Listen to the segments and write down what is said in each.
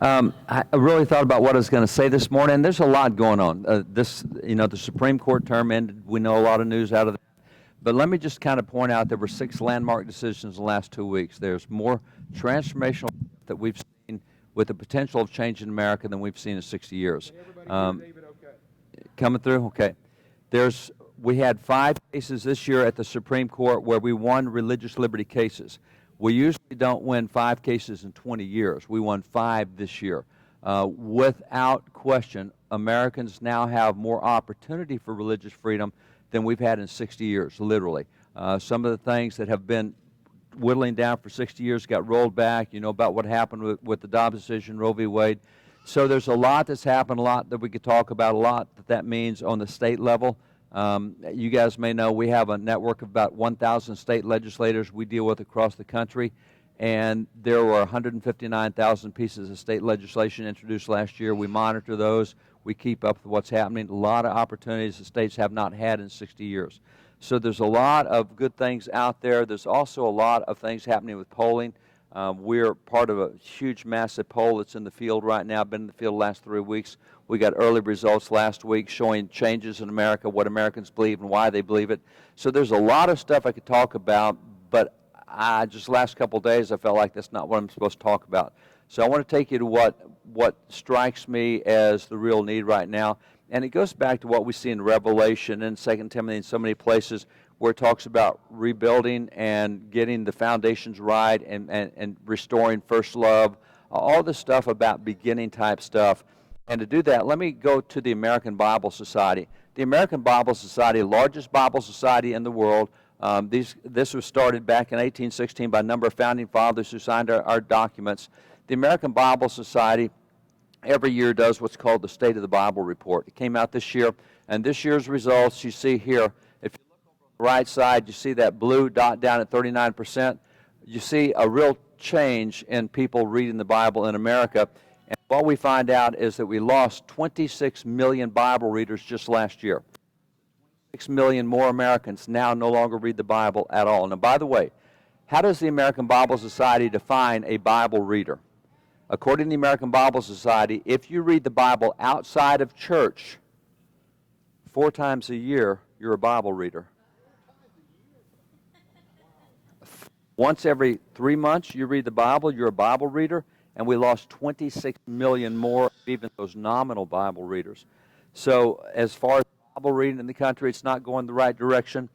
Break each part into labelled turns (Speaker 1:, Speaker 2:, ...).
Speaker 1: I really thought about what I was going to say this morning. There's a lot going on. The Supreme Court term ended. We know a lot of news out of that. But let me just kind of point out there were 6 landmark decisions in the last 2 weeks. There's more transformational that we've seen with the potential of change in America than we've seen in 60 years.
Speaker 2: David, okay.
Speaker 1: Coming through? Okay. We had 5 cases this year at the Supreme Court where we won religious liberty cases. We usually don't win 5 cases in 20 years. We won 5 this year. Without question, Americans now have more opportunity for religious freedom than we've had in 60 years, literally. Some of the things that have been whittling down for 60 years got rolled back. You know about what happened with the Dobbs decision, Roe v. Wade. So there's a lot that's happened, a lot that we could talk about, a lot that means on the state level. You guys may know we have a network of about 1,000 state legislators we deal with across the country, and there were 159,000 pieces of state legislation introduced last year. We monitor those. We keep up with what's happening. A lot of opportunities the states have not had in 60 years. So there's a lot of good things out there. There's also a lot of things happening with polling. We're part of a huge, massive poll that's in the field right now. Been in the field the last 3 weeks. We got early results last week showing changes in America, what Americans believe and why they believe it. So there's a lot of stuff I could talk about, but just the last couple of days I felt like that's not what I'm supposed to talk about. So I want to take you to what strikes me as the real need right now. And it goes back to what we see in Revelation and 2 Timothy and so many places where it talks about rebuilding and getting the foundations right and restoring first love, all this stuff about beginning type stuff. And to do that, let me go to the American Bible Society. The American Bible Society, largest Bible society in the world. This was started back in 1816 by a number of founding fathers who signed our documents. The American Bible Society every year does what's called the State of the Bible Report. It came out this year, and this year's results you see here. If you look over on the right side, you see that blue dot down at 39%. You see a real change in people reading the Bible in America. And what we find out is that we lost 26 million Bible readers just last year. 6 million more Americans now no longer read the Bible at all. Now, by the way, how does the American Bible Society define a Bible reader? According to the American Bible Society, if you read the Bible outside of church 4 times a year, you're a Bible reader. Once every 3 months you read the Bible, you're a Bible reader. And we lost 26 million more, even those nominal Bible readers. So as far as Bible reading in the country, it's not going the right direction.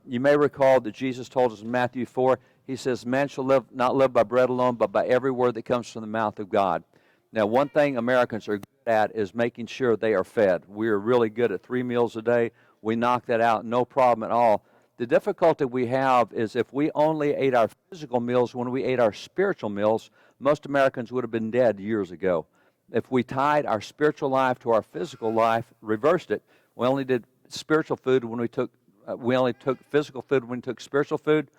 Speaker 1: You may recall that Jesus told us in Matthew 4, he says, man shall not live by bread alone, but by every word that comes from the mouth of God. Now, one thing Americans are good at is making sure they are fed. We are really good at 3 meals a day. We knock that out, no problem at all. The difficulty we have is if we only ate our physical meals when we ate our spiritual meals, most Americans would have been dead years ago. If we tied our spiritual life to our physical life, reversed it, we only did spiritual food when we only took physical food when we took spiritual food,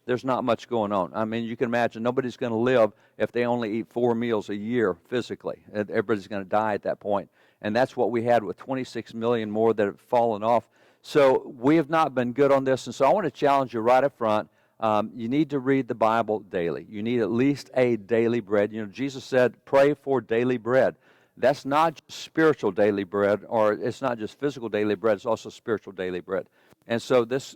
Speaker 1: there's not much going on. I mean, you can imagine nobody's going to live if they only eat 4 meals a year physically. Everybody's going to die at that point. And that's what we had with 26 million more that have fallen off. So we have not been good on this. And so I want to challenge you right up front. You need to read the Bible daily. You need at least a daily bread. You know, Jesus said, pray for daily bread. That's not just spiritual daily bread, or it's not just physical daily bread, it's also spiritual daily bread. And so this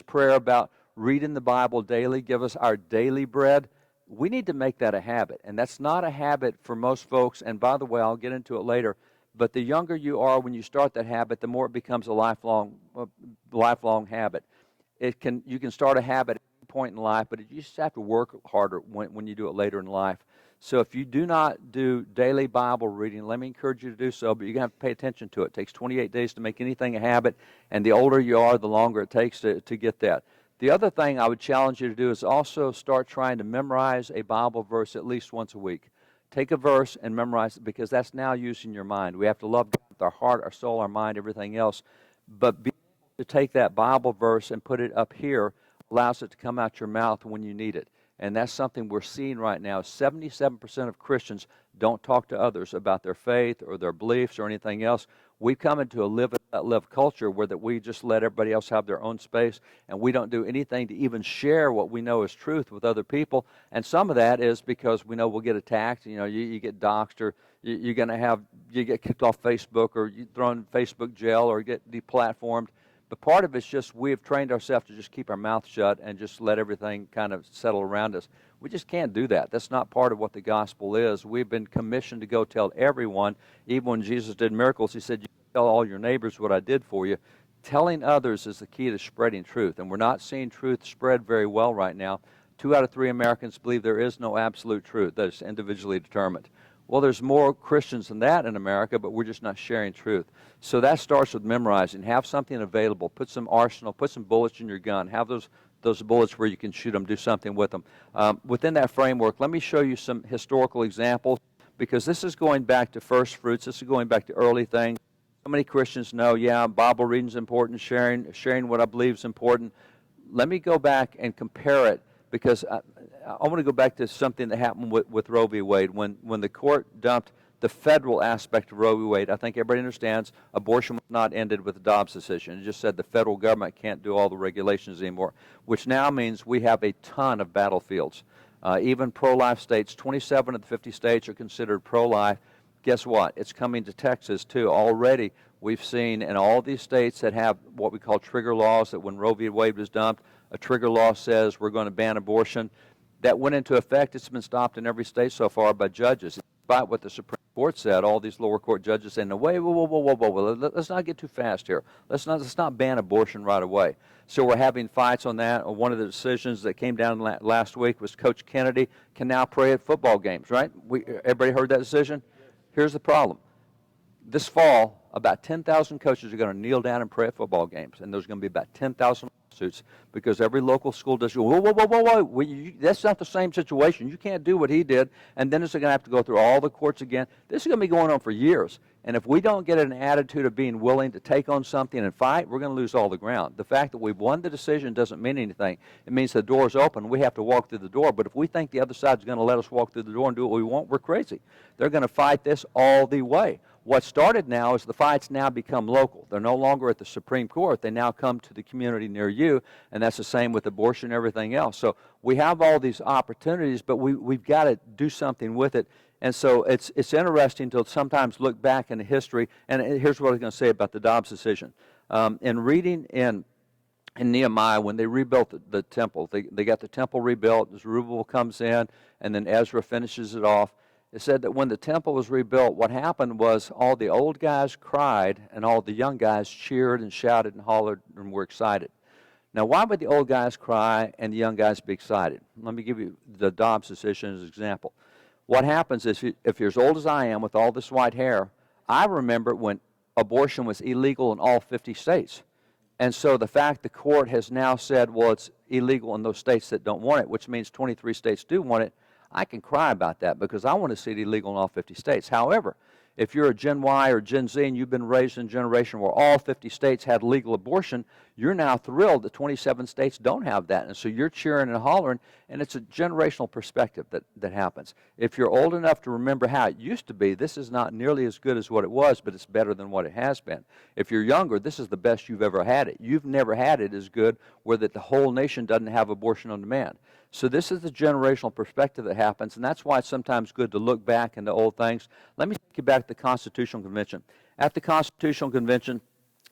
Speaker 1: prayer about reading the Bible daily, give us our daily bread, we need to make that a habit. And that's not a habit for most folks. And by the way, I'll get into it later, but the younger you are when you start that habit, the more it becomes a lifelong habit. You can start a habit at any point in life, but you just have to work harder when you do it later in life. So if you do not do daily Bible reading, let me encourage you to do so, but you're going to have to pay attention to it. It takes 28 days to make anything a habit, and the older you are, the longer it takes to get that. The other thing I would challenge you to do is also start trying to memorize a Bible verse at least once a week. Take a verse and memorize it, because that's now using your mind. We have to love God with our heart, our soul, our mind, everything else. But being able to take that Bible verse and put it up here allows it to come out your mouth when you need it. And that's something we're seeing right now. 77% of Christians don't talk to others about their faith or their beliefs or anything else. We've come into a living let live culture where that we just let everybody else have their own space and we don't do anything to even share what we know is truth with other people. And some of that is because we know we'll get attacked. You get doxxed, or you get kicked off Facebook, or you thrown in Facebook jail, or get deplatformed. But part of it's just we have trained ourselves to just keep our mouth shut and just let everything kind of settle around us. We just can't do that. That's not part of what the gospel is. We've been commissioned to go tell everyone. Even when Jesus did miracles, he said, you tell all your neighbors what I did for you. Telling others is the key to spreading truth. And we're not seeing truth spread very well right now. 2 out of 3 Americans believe there is no absolute truth that is individually determined. Well, there's more Christians than that in America, but we're just not sharing truth. So that starts with memorizing. Have something available. Put some arsenal. Put some bullets in your gun. Have those bullets where you can shoot them. Do something with them. Within that framework, let me show you some historical examples, because this is going back to first fruits. This is going back to early things. So many Christians know, Bible reading is important. Sharing what I believe is important. Let me go back and compare it, because I want to go back to something that happened with Roe v. Wade. When the court dumped the federal aspect of Roe v. Wade, I think everybody understands abortion was not ended with the Dobbs decision. It just said the federal government can't do all the regulations anymore, which now means we have a ton of battlefields. Even pro-life states, 27 of the 50 states are considered pro-life. Guess what? It's coming to Texas, too. Already, we've seen in all these states that have what we call trigger laws, that when Roe v. Wade was dumped, a trigger law says we're going to ban abortion. That went into effect. It's been stopped in every state so far by judges. Despite what the Supreme Court said, all these lower court judges saying, no, whoa, let's not get too fast here. Let's not ban abortion right away. So we're having fights on that. One of the decisions that came down last week was Coach Kennedy can now pray at football games, right? Everybody heard that decision? Here's the problem. This fall, about 10,000 coaches are going to kneel down and pray at football games, and there's going to be about 10,000 lawsuits because every local school district, whoa, that's not the same situation. You can't do what he did, and then it's going to have to go through all the courts again. This is going to be going on for years, and if we don't get an attitude of being willing to take on something and fight, we're going to lose all the ground. The fact that we've won the decision doesn't mean anything. It means the door's open. We have to walk through the door, but if we think the other side's going to let us walk through the door and do what we want, we're crazy. They're going to fight this all the way. What started now is the fights now become local. They're no longer at the Supreme Court. They now come to the community near you, and that's the same with abortion and everything else. So we have all these opportunities, but we've got to do something with it. And so it's interesting to sometimes look back into history, and here's what I was going to say about the Dobbs decision. In reading in Nehemiah, when they rebuilt the temple, they got the temple rebuilt, Zerubbabel comes in, and then Ezra finishes it off. It said that when the temple was rebuilt, what happened was all the old guys cried and all the young guys cheered and shouted and hollered and were excited. Now, why would the old guys cry and the young guys be excited? Let me give you the Dobbs decision as an example. What happens is if you're as old as I am with all this white hair, I remember when abortion was illegal in all 50 states. And so the fact the court has now said, well, it's illegal in those states that don't want it, which means 23 states do want it, I can cry about that because I want to see it illegal in all 50 states. However, if you're a Gen Y or Gen Z and you've been raised in a generation where all 50 states had legal abortion, you're now thrilled that 27 states don't have that. And so you're cheering and hollering, and it's a generational perspective that happens. If you're old enough to remember how it used to be, this is not nearly as good as what it was, but it's better than what it has been. If you're younger, this is the best you've ever had it. You've never had it as good where that the whole nation doesn't have abortion on demand. So this is the generational perspective that happens, and that's why it's sometimes good to look back into old things. Let me take you back to the Constitutional Convention. At the Constitutional Convention,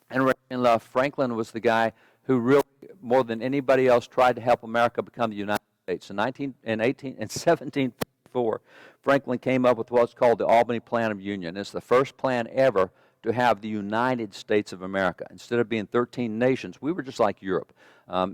Speaker 1: and Franklin was the guy who really, more than anybody else, tried to help America become the United States. In 1754, Franklin came up with what's called the Albany Plan of Union. It's the first plan ever to have the United States of America. Instead of being 13 nations, we were just like Europe.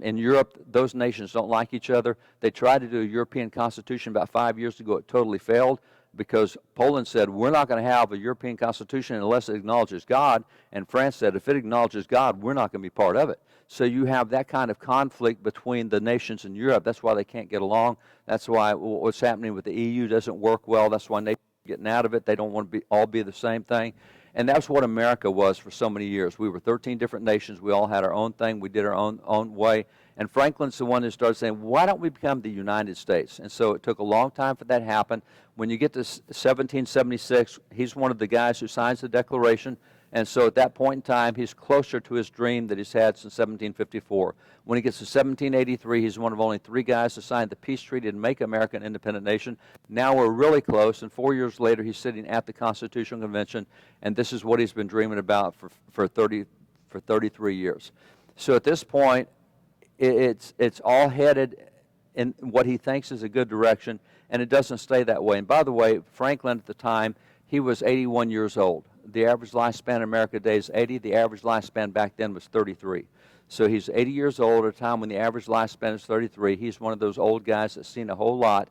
Speaker 1: In Europe, those nations don't like each other. They tried to do a European Constitution about 5 years ago. It totally failed because Poland said, we're not going to have a European Constitution unless it acknowledges God. And France said, if it acknowledges God, we're not going to be part of it. So you have that kind of conflict between the nations in Europe. That's why they can't get along. That's why what's happening with the EU doesn't work well. That's why nations are getting out of it. They don't want to all be the same thing. And that's what America was for so many years. We were 13 different nations. We all had our own thing. We did our own way. And Franklin's the one who started saying, why don't we become the United States? And so it took a long time for that to happen. When you get to 1776, he's one of the guys who signs the Declaration. And so at that point in time, he's closer to his dream that he's had since 1754. When he gets to 1783, he's one of only 3 guys to sign the peace treaty and make America an independent nation. Now we're really close, and 4 years later, he's sitting at the Constitutional Convention, and this is what he's been dreaming about for 33 years. So at this point, it's all headed in what he thinks is a good direction, and it doesn't stay that way. And by the way, Franklin at the time, he was 81 years old. The average lifespan in America today is 80. The average lifespan back then was 33. So he's 80 years old at a time when the average lifespan is 33. He's one of those old guys that's seen a whole lot.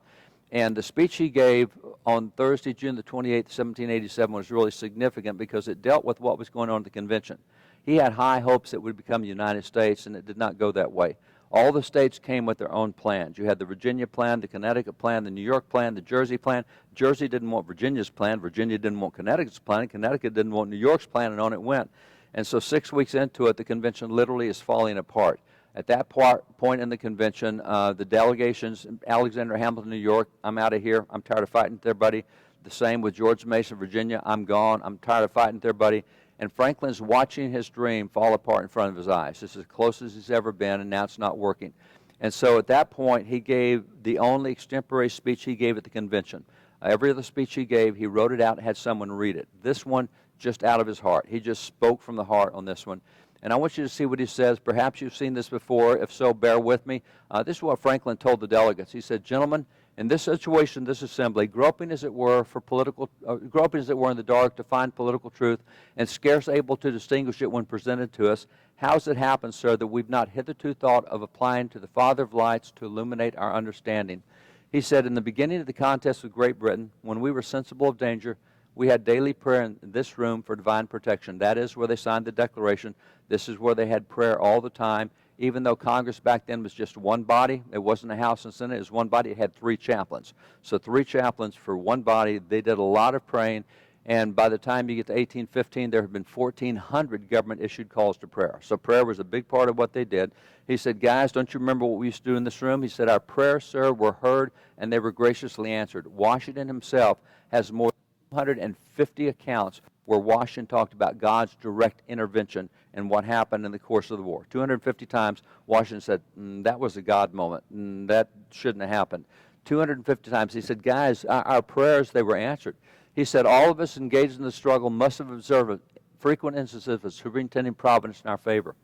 Speaker 1: And the speech he gave on Thursday, June the 28th, 1787 was really significant because it dealt with what was going on at the convention. He had high hopes it would become the United States, and it did not go that way. All the states came with their own plans. You had the Virginia plan, the Connecticut plan, the New York plan, the Jersey plan. Jersey didn't want Virginia's plan. Virginia didn't want Connecticut's plan. Connecticut didn't want New York's plan, and on it went. And so 6 weeks into it, the convention literally is falling apart. At that point in the convention, the delegations, Alexander Hamilton, New York, I'm out of here. I'm tired of fighting with everybody. The same with George Mason, Virginia. I'm gone. I'm tired of fighting with everybody. And Franklin's watching his dream fall apart in front of his eyes. This is as close as he's ever been, and now it's not working. And so at that point, he gave the only extemporary speech he gave at the convention. Every other speech he gave, he wrote it out and had someone read it. This one, just out of his heart. He just spoke from the heart on this one. And I want you to see what he says. Perhaps you've seen this before. If so, bear with me. This is what Franklin told the delegates. He said, "Gentlemen, in this situation, this assembly, groping as it were in the dark to find political truth, and scarce able to distinguish it when presented to us, how's it happened, sir, that we've not hitherto thought of applying to the Father of lights to illuminate our understanding?" He said, "In the beginning of the contest with Great Britain, when we were sensible of danger, we had daily prayer in this room for divine protection." That is where they signed the Declaration. This is where they had prayer all the time. Even though Congress back then was just one body, it wasn't a House and Senate, it was one body, it had 3 chaplains. So 3 chaplains for one body. They did a lot of praying, and by the time you get to 1815, there had been 1,400 government-issued calls to prayer. So prayer was a big part of what they did. He said, "Guys, don't you remember what we used to do in this room?" He said, "Our prayers, sir, were heard, and they were graciously answered." Washington himself has more than 250 accounts where Washington talked about God's direct intervention and what happened in the course of the war. 250 times Washington said, that was a God moment. That shouldn't have happened. 250 times he said, "Guys, our prayers, they were answered." He said, "All of us engaged in the struggle must have observed frequent instances of superintending providence in our favor.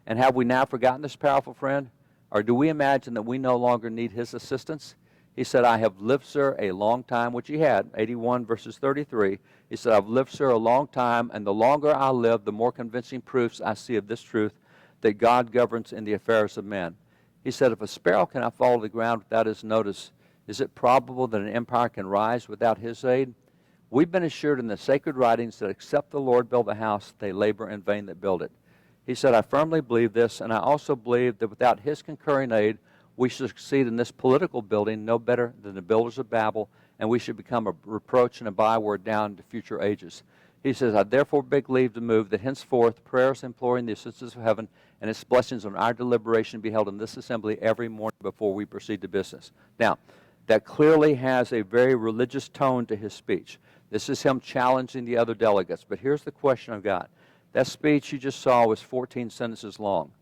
Speaker 1: And have we now forgotten this powerful friend? Or do we imagine that we no longer need his assistance?" He said, "I have lived, sir, a long time," which he had, 81 verses 33. He said, "I've lived, sir, a long time, and the longer I live, the more convincing proofs I see of this truth, that God governs in the affairs of men." He said, "If a sparrow cannot fall to the ground without his notice, is it probable that an empire can rise without his aid? We've been assured in the sacred writings that except the Lord build a house, they labor in vain that build it." He said, "I firmly believe this, and I also believe that without his concurring aid, we should succeed in this political building no better than the builders of Babel, and we should become a reproach and a byword down to future ages." He says, "I therefore beg leave to move that henceforth prayers imploring the assistance of heaven and its blessings on our deliberation be held in this assembly every morning before we proceed to business." Now, that clearly has a very religious tone to his speech. This is him challenging the other delegates. But here's the question I've got. That speech you just saw was 14 sentences long.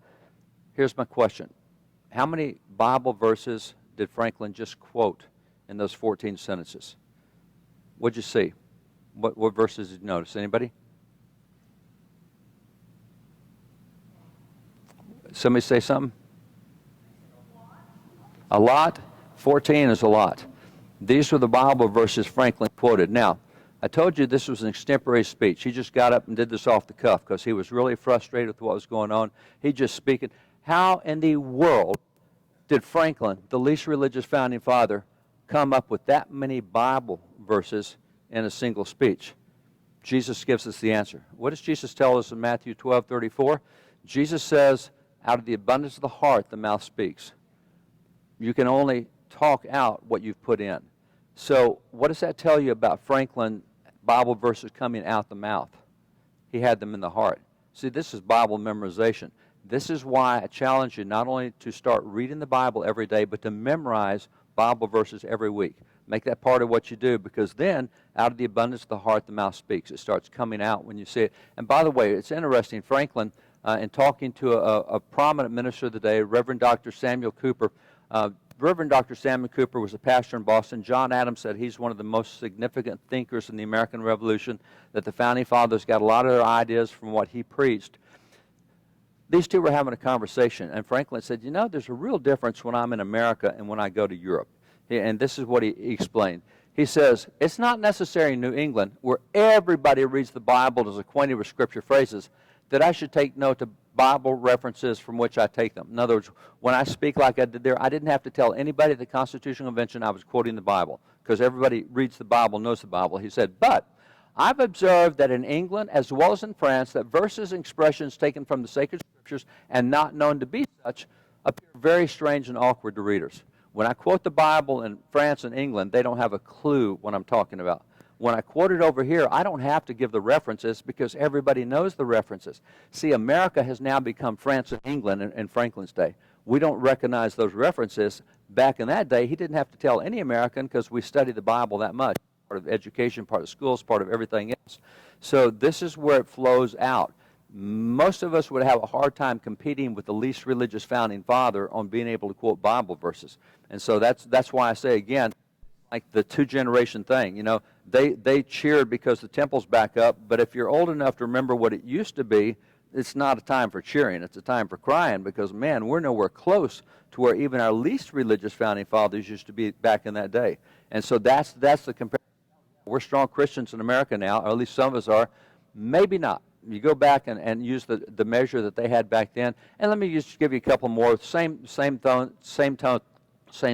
Speaker 1: Here's my question. How many Bible verses did Franklin just quote in those 14 sentences? What'd you see? What verses did you notice? Anybody? Somebody say something? A lot? 14 is a lot. These were the Bible verses Franklin quoted. Now, I told you this was an extemporary speech. He just got up and did this off the cuff because he was really frustrated with what was going on. He just speaking. How in the world did Franklin, the least religious founding father, come up with that many Bible verses in a single speech? Jesus gives us the answer. What does Jesus tell us in Matthew 12:34? Jesus says, "Out of the abundance of the heart, the mouth speaks." You can only talk out what you've put in. So what does that tell you about Franklin Bible verses coming out the mouth? He had them in the heart. See, this is Bible memorization. This is why I challenge you not only to start reading the Bible every day, but to memorize Bible verses every week. Make that part of what you do, because then out of the abundance of the heart, the mouth speaks. It starts coming out when you see it. And by the way, it's interesting, Franklin, in talking to a prominent minister of the day, Reverend Dr. Samuel Cooper. Reverend Dr. Samuel Cooper was a pastor in Boston. John Adams said he's one of the most significant thinkers in the American Revolution, that the Founding Fathers got a lot of their ideas from what he preached. These two were having a conversation, and Franklin said, you know, there's a real difference when I'm in America and when I go to Europe. And this is what he explained. He says, it's not necessary in New England, where everybody reads the Bible and is acquainted with Scripture phrases, that I should take note of Bible references from which I take them. In other words, when I speak like I did there, I didn't have to tell anybody at the Constitutional Convention I was quoting the Bible, because everybody reads the Bible, knows the Bible. He said, but I've observed that in England, as well as in France, that verses and expressions taken from the sacred Scriptures and not known to be such appear very strange and awkward to readers. When I quote the Bible in France and England, they don't have a clue what I'm talking about. When I quote it over here, I don't have to give the references because everybody knows the references. See, America has now become France and England in Franklin's day. We don't recognize those references. Back in that day, he didn't have to tell any American because we study the Bible that much. Part of education, part of schools, part of everything else. So this is where it flows out. Most of us would have a hard time competing with the least religious founding father on being able to quote Bible verses. And so that's why I say again, like the two-generation thing, you know, they cheered because the temple's back up, but if you're old enough to remember what it used to be, it's not a time for cheering, it's a time for crying, because, man, we're nowhere close to where even our least religious founding fathers used to be back in that day. And so that's the comparison. We're strong Christians in America now, or at least some of us are. Maybe not. You go back and use the measure that they had back then. And let me just give you a couple more. Same tone, same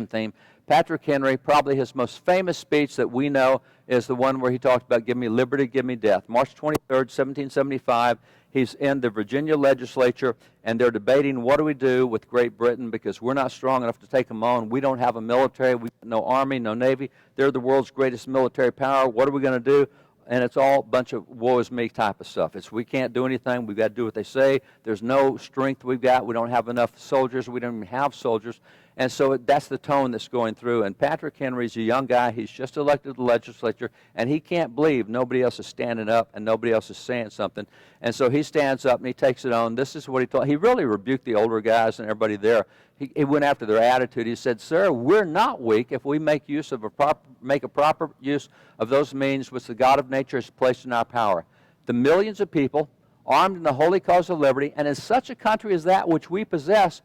Speaker 1: theme. Patrick Henry, probably his most famous speech that we know is the one where he talked about give me liberty, give me death. March 23rd, 1775, he's in the Virginia legislature, and they're debating what do we do with Great Britain because we're not strong enough to take them on. We don't have a military. We have no army, no navy. They're the world's greatest military power. What are we going to do? And it's all a bunch of woe is me type of stuff. It's we can't do anything. We've got to do what they say. There's no strength we've got. We don't have enough soldiers. We don't even have soldiers. And so that's the tone that's going through. And Patrick Henry's a young guy. He's just elected to the legislature, and he can't believe nobody else is standing up and nobody else is saying something. And so he stands up and he takes it on. This is what he told. He really rebuked the older guys and everybody there. He went after their attitude. He said, "Sir, we're not weak if we make a proper use of those means which the God of nature has placed in our power. The millions of people armed in the holy cause of liberty, and in such a country as that which we possess,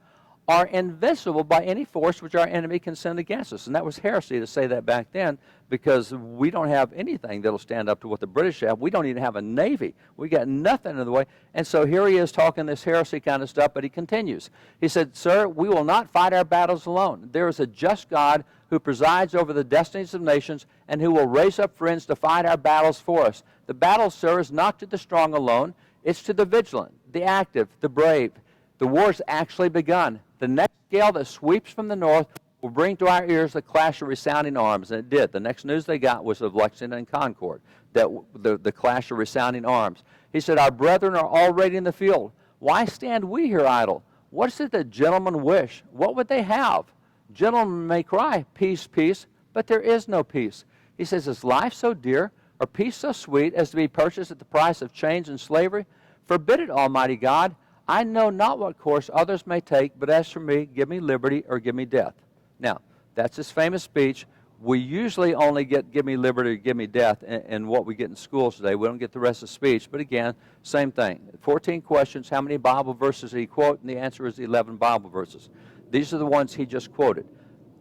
Speaker 1: are invincible by any force which our enemy can send against us." And that was heresy to say that back then, because we don't have anything that'll stand up to what the British have. We don't even have a navy. We got nothing in the way. And so here he is talking this heresy kind of stuff, but he continues. He said, "Sir, we will not fight our battles alone. There is a just God who presides over the destinies of nations and who will raise up friends to fight our battles for us. The battle, sir, is not to the strong alone. It's to the vigilant, the active, the brave. The war's actually begun. The next gale that sweeps from the north will bring to our ears the clash of resounding arms." And it did. The next news they got was of Lexington and Concord, that the clash of resounding arms. He said, "Our brethren are already in the field. Why stand we here idle? What is it that gentlemen wish? What would they have? Gentlemen may cry, peace, peace, but there is no peace." He says, "Is life so dear, or peace so sweet, as to be purchased at the price of chains and slavery? Forbid it, Almighty God. I know not what course others may take, but as for me, give me liberty or give me death." Now, that's his famous speech. We usually only get give me liberty or give me death in what we get in schools today. We don't get the rest of the speech. But again, same thing. 14 questions. How many Bible verses did he quote? And the answer is 11 Bible verses. These are the ones he just quoted.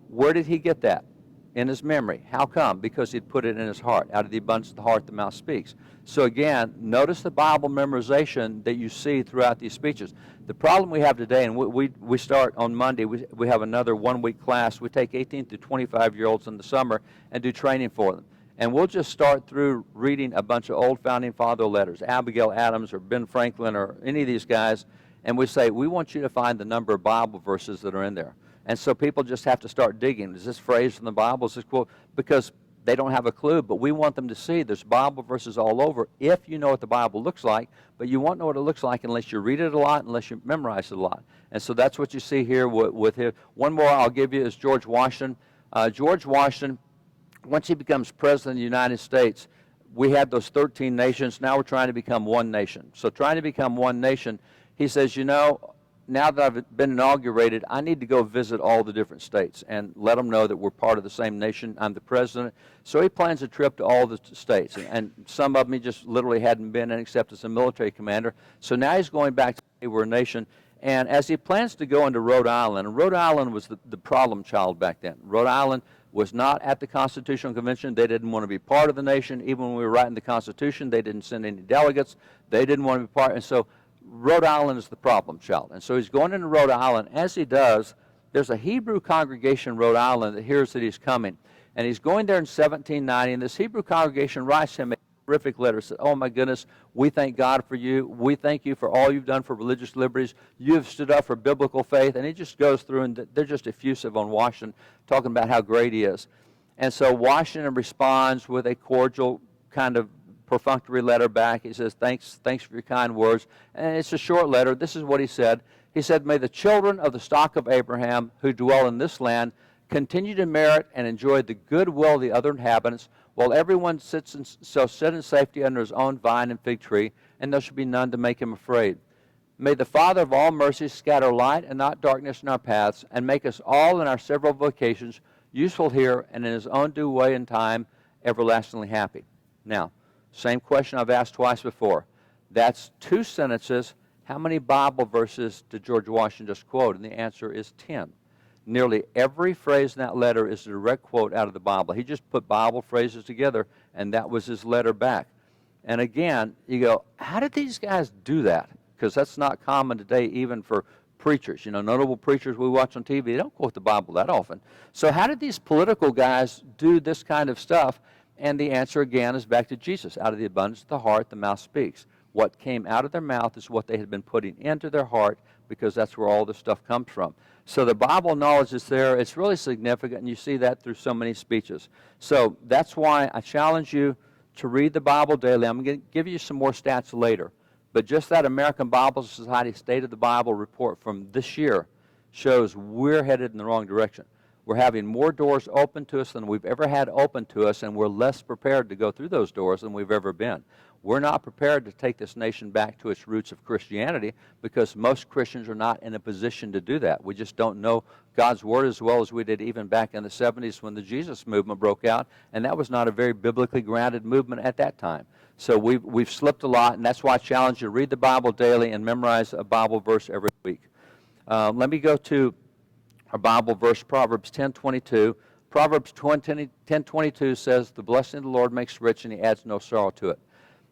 Speaker 1: Where did he get that? In his memory. How come? Because he'd put it in his heart. Out of the abundance of the heart, the mouth speaks. So again, notice the Bible memorization that you see throughout these speeches. The problem we have today, and we start on Monday, we have another one-week class. We take 18 to 25-year-olds in the summer and do training for them. And we'll just start through reading a bunch of old Founding Father letters, Abigail Adams or Ben Franklin or any of these guys, and we say, we want you to find the number of Bible verses that are in there. And so people just have to start digging. Is this phrase from the Bible? Is this quote? Because they don't have a clue, but we want them to see there's Bible verses all over if you know what the Bible looks like, but you won't know what it looks like unless you read it a lot, unless you memorize it a lot. And so that's what you see here with him. One more I'll give you is George Washington. George Washington once he becomes president of the United States, we had those 13 nations. Now we're trying to become one nation. So trying to become one nation, he says, you know, now that I've been inaugurated, I need to go visit all the different states and let them know that we're part of the same nation. I'm the president. So he plans a trip to all the states. And some of them he just literally hadn't been in except as a military commander. So now he's going back to say we're a nation. And as he plans to go into Rhode Island, and Rhode Island was the problem child back then. Rhode Island was not at the Constitutional Convention. They didn't want to be part of the nation. Even when we were writing the Constitution, they didn't send any delegates. They didn't want to be part. And so Rhode Island is the problem child. And so he's going into Rhode Island. As he does, there's a Hebrew congregation in Rhode Island that hears that he's coming. And he's going there in 1790, and this Hebrew congregation writes him a terrific letter. Said, oh my goodness, we thank God for you. We thank you for all you've done for religious liberties. You have stood up for biblical faith. And he just goes through, and they're just effusive on Washington, talking about how great he is. And so Washington responds with a cordial kind of perfunctory letter back. He says, thanks for your kind words. And it's a short letter. This is what he said. He said, may the children of the stock of Abraham who dwell in this land continue to merit and enjoy the goodwill of the other inhabitants, while everyone shall sit in safety under his own vine and fig tree, and there shall be none to make him afraid. May the Father of all mercies scatter light and not darkness in our paths, and make us all in our several vocations useful here and in his own due way and time everlastingly happy. Now, same question I've asked twice before. That's two sentences. How many Bible verses did George Washington just quote? And the answer is 10. Nearly every phrase in that letter is a direct quote out of the Bible. He just put Bible phrases together, and that was his letter back. And again, you go, how did these guys do that? Because that's not common today, even for preachers. You know, notable preachers we watch on TV, they don't quote the Bible that often. So how did these political guys do this kind of stuff? And the answer, again, is back to Jesus. Out of the abundance of the heart, the mouth speaks. What came out of their mouth is what they had been putting into their heart, because that's where all this stuff comes from. So the Bible knowledge is there. It's really significant, and you see that through so many speeches. So that's why I challenge you to read the Bible daily. I'm going to give you some more stats later. But just that American Bible Society State of the Bible report from this year shows we're headed in the wrong direction. We're having more doors open to us than we've ever had open to us, and we're less prepared to go through those doors than we've ever been. We're not prepared to take this nation back to its roots of Christianity, because most Christians are not in a position to do that. We just don't know God's Word as well as we did even back in the 70s when the Jesus movement broke out, and that was not a very biblically grounded movement at that time. So we've slipped a lot, and that's why I challenge you to read the Bible daily and memorize a Bible verse every week. Let me go to our Bible verse, Proverbs 10:22. Proverbs 10:22 says, the blessing of the Lord makes rich, and he adds no sorrow to it.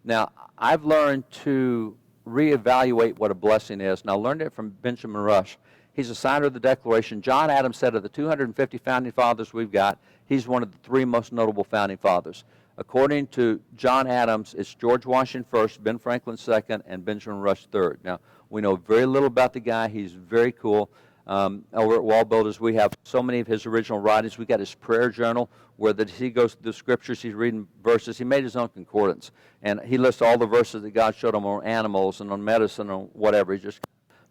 Speaker 1: Now, I've learned to reevaluate what a blessing is, and I learned it from Benjamin Rush. He's a signer of the Declaration. John Adams said of the 250 founding fathers we've got, he's one of the three most notable founding fathers. According to John Adams, it's George Washington first, Ben Franklin second, and Benjamin Rush third. Now, we know very little about the guy. He's very cool. Over at Wallbuilders, we have so many of his original writings. We got his prayer journal where he goes through the scriptures, he's reading verses. He made his own concordance, and he lists all the verses that God showed him on animals and on medicine or whatever. He's just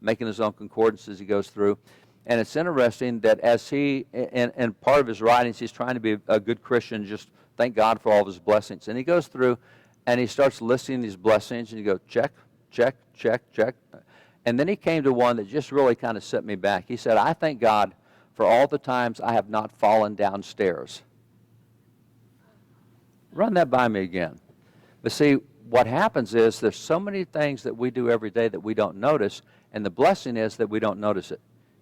Speaker 1: making his own concordance as he goes through. And it's interesting that as in part of his writings, he's trying to be a good Christian, just thank God for all of his blessings. And he goes through and he starts listing these blessings, and you go, check, check, check, check. And then he came to one that just really kind of set me back. He said, I thank God for all the times I have not fallen downstairs. Run that by me again. But see, what happens is there's so many things that we do every day that we don't notice, and the blessing is that we don't notice it.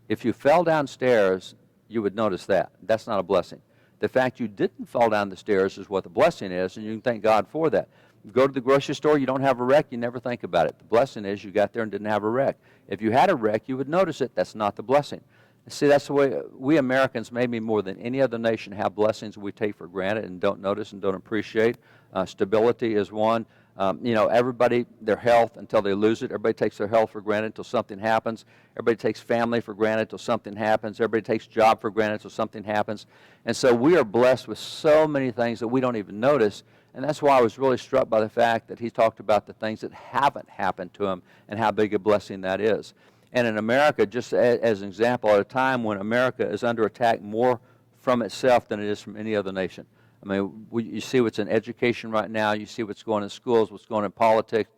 Speaker 1: If you fell downstairs, you would notice that. That's not a blessing. The fact you didn't fall down the stairs is what the blessing is, and you can thank God for that. You go to the grocery store, you don't have a wreck, you never think about it. The blessing is you got there and didn't have a wreck. If you had a wreck, you would notice it. That's not the blessing. See, that's the way we Americans, maybe more than any other nation, have blessings we take for granted and don't notice and don't appreciate. Stability is one. Everybody, their health until they lose it. Everybody takes their health for granted until something happens. Everybody takes family for granted until something happens. Everybody takes job for granted until something happens. And so we are blessed with so many things that we don't even notice. And that's why I was really struck by the fact that he talked about the things that haven't happened to him and how big a blessing that is. And in America, just as an example, at a time when America is under attack more from itself than it is from any other nation. I mean, you see what's in education right now. You see what's going in schools, what's going in politics.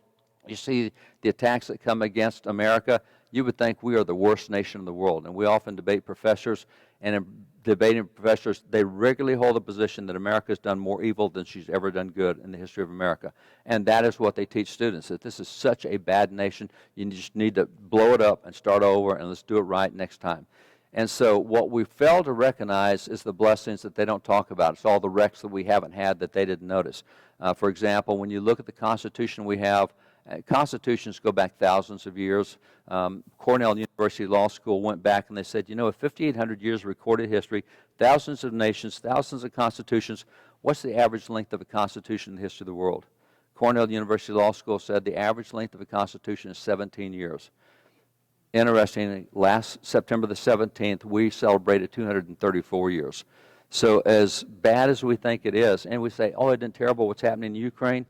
Speaker 1: You see the attacks that come against America. You would think we are the worst nation in the world. And we often debate professors, and in debating professors, they regularly hold the position that America has done more evil than she's ever done good in the history of America. And that is what they teach students, that this is such a bad nation, you just need to blow it up and start over, and let's do it right next time. And so what we fail to recognize is the blessings that they don't talk about. It's all the wrecks that we haven't had that they didn't notice. For example, when you look at the Constitution we have, constitutions go back thousands of years. Cornell University Law School went back and they said, you know, with 5,800 years of recorded history, thousands of nations, thousands of constitutions, what's the average length of a constitution in the history of the world? Cornell University Law School said the average length of a constitution is 17 years. Interestingly, last September the 17th, we celebrated 234 years. So as bad as we think it is, and we say, oh, isn't it terrible what's happening in Ukraine?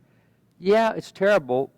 Speaker 1: Yeah, it's terrible,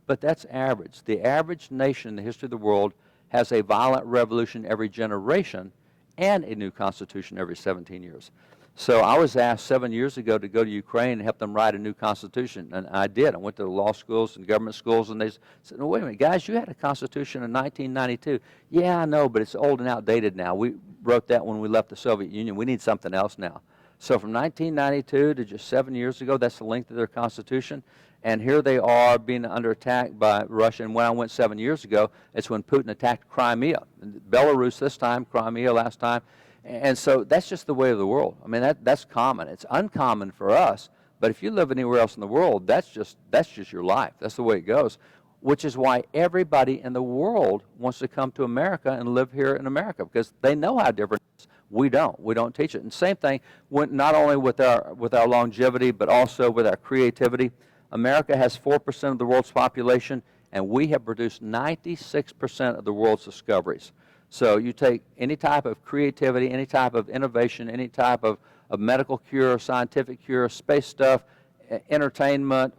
Speaker 1: but that's average. The average nation in the history of the world has a violent revolution every generation and a new constitution every 17 years. So I was asked 7 years ago to go to Ukraine and help them write a new constitution, and I did. I went to the law schools and government schools, and they said, no, wait a minute, guys, you had a constitution in 1992. Yeah, I know, but it's old and outdated now. We wrote that when we left the Soviet Union. We need something else now. So from 1992 to just 7 years ago, that's the length of their constitution. And here they are being under attack by Russia. And when I went 7 years ago, it's when Putin attacked Crimea. Belarus this time, Crimea last time. And so that's just the way of the world. I mean, that's common. It's uncommon for us. But if you live anywhere else in the world, that's just your life. That's the way it goes, which is why everybody in the world wants to come to America and live here in America, because they know how different it is. We don't. We don't teach it. And same thing, not only with our longevity, but also with our creativity. America has 4% of the world's population, and we have produced 96% of the world's discoveries. So you take any type of creativity, any type of innovation, any type of medical cure, scientific cure, space stuff, entertainment,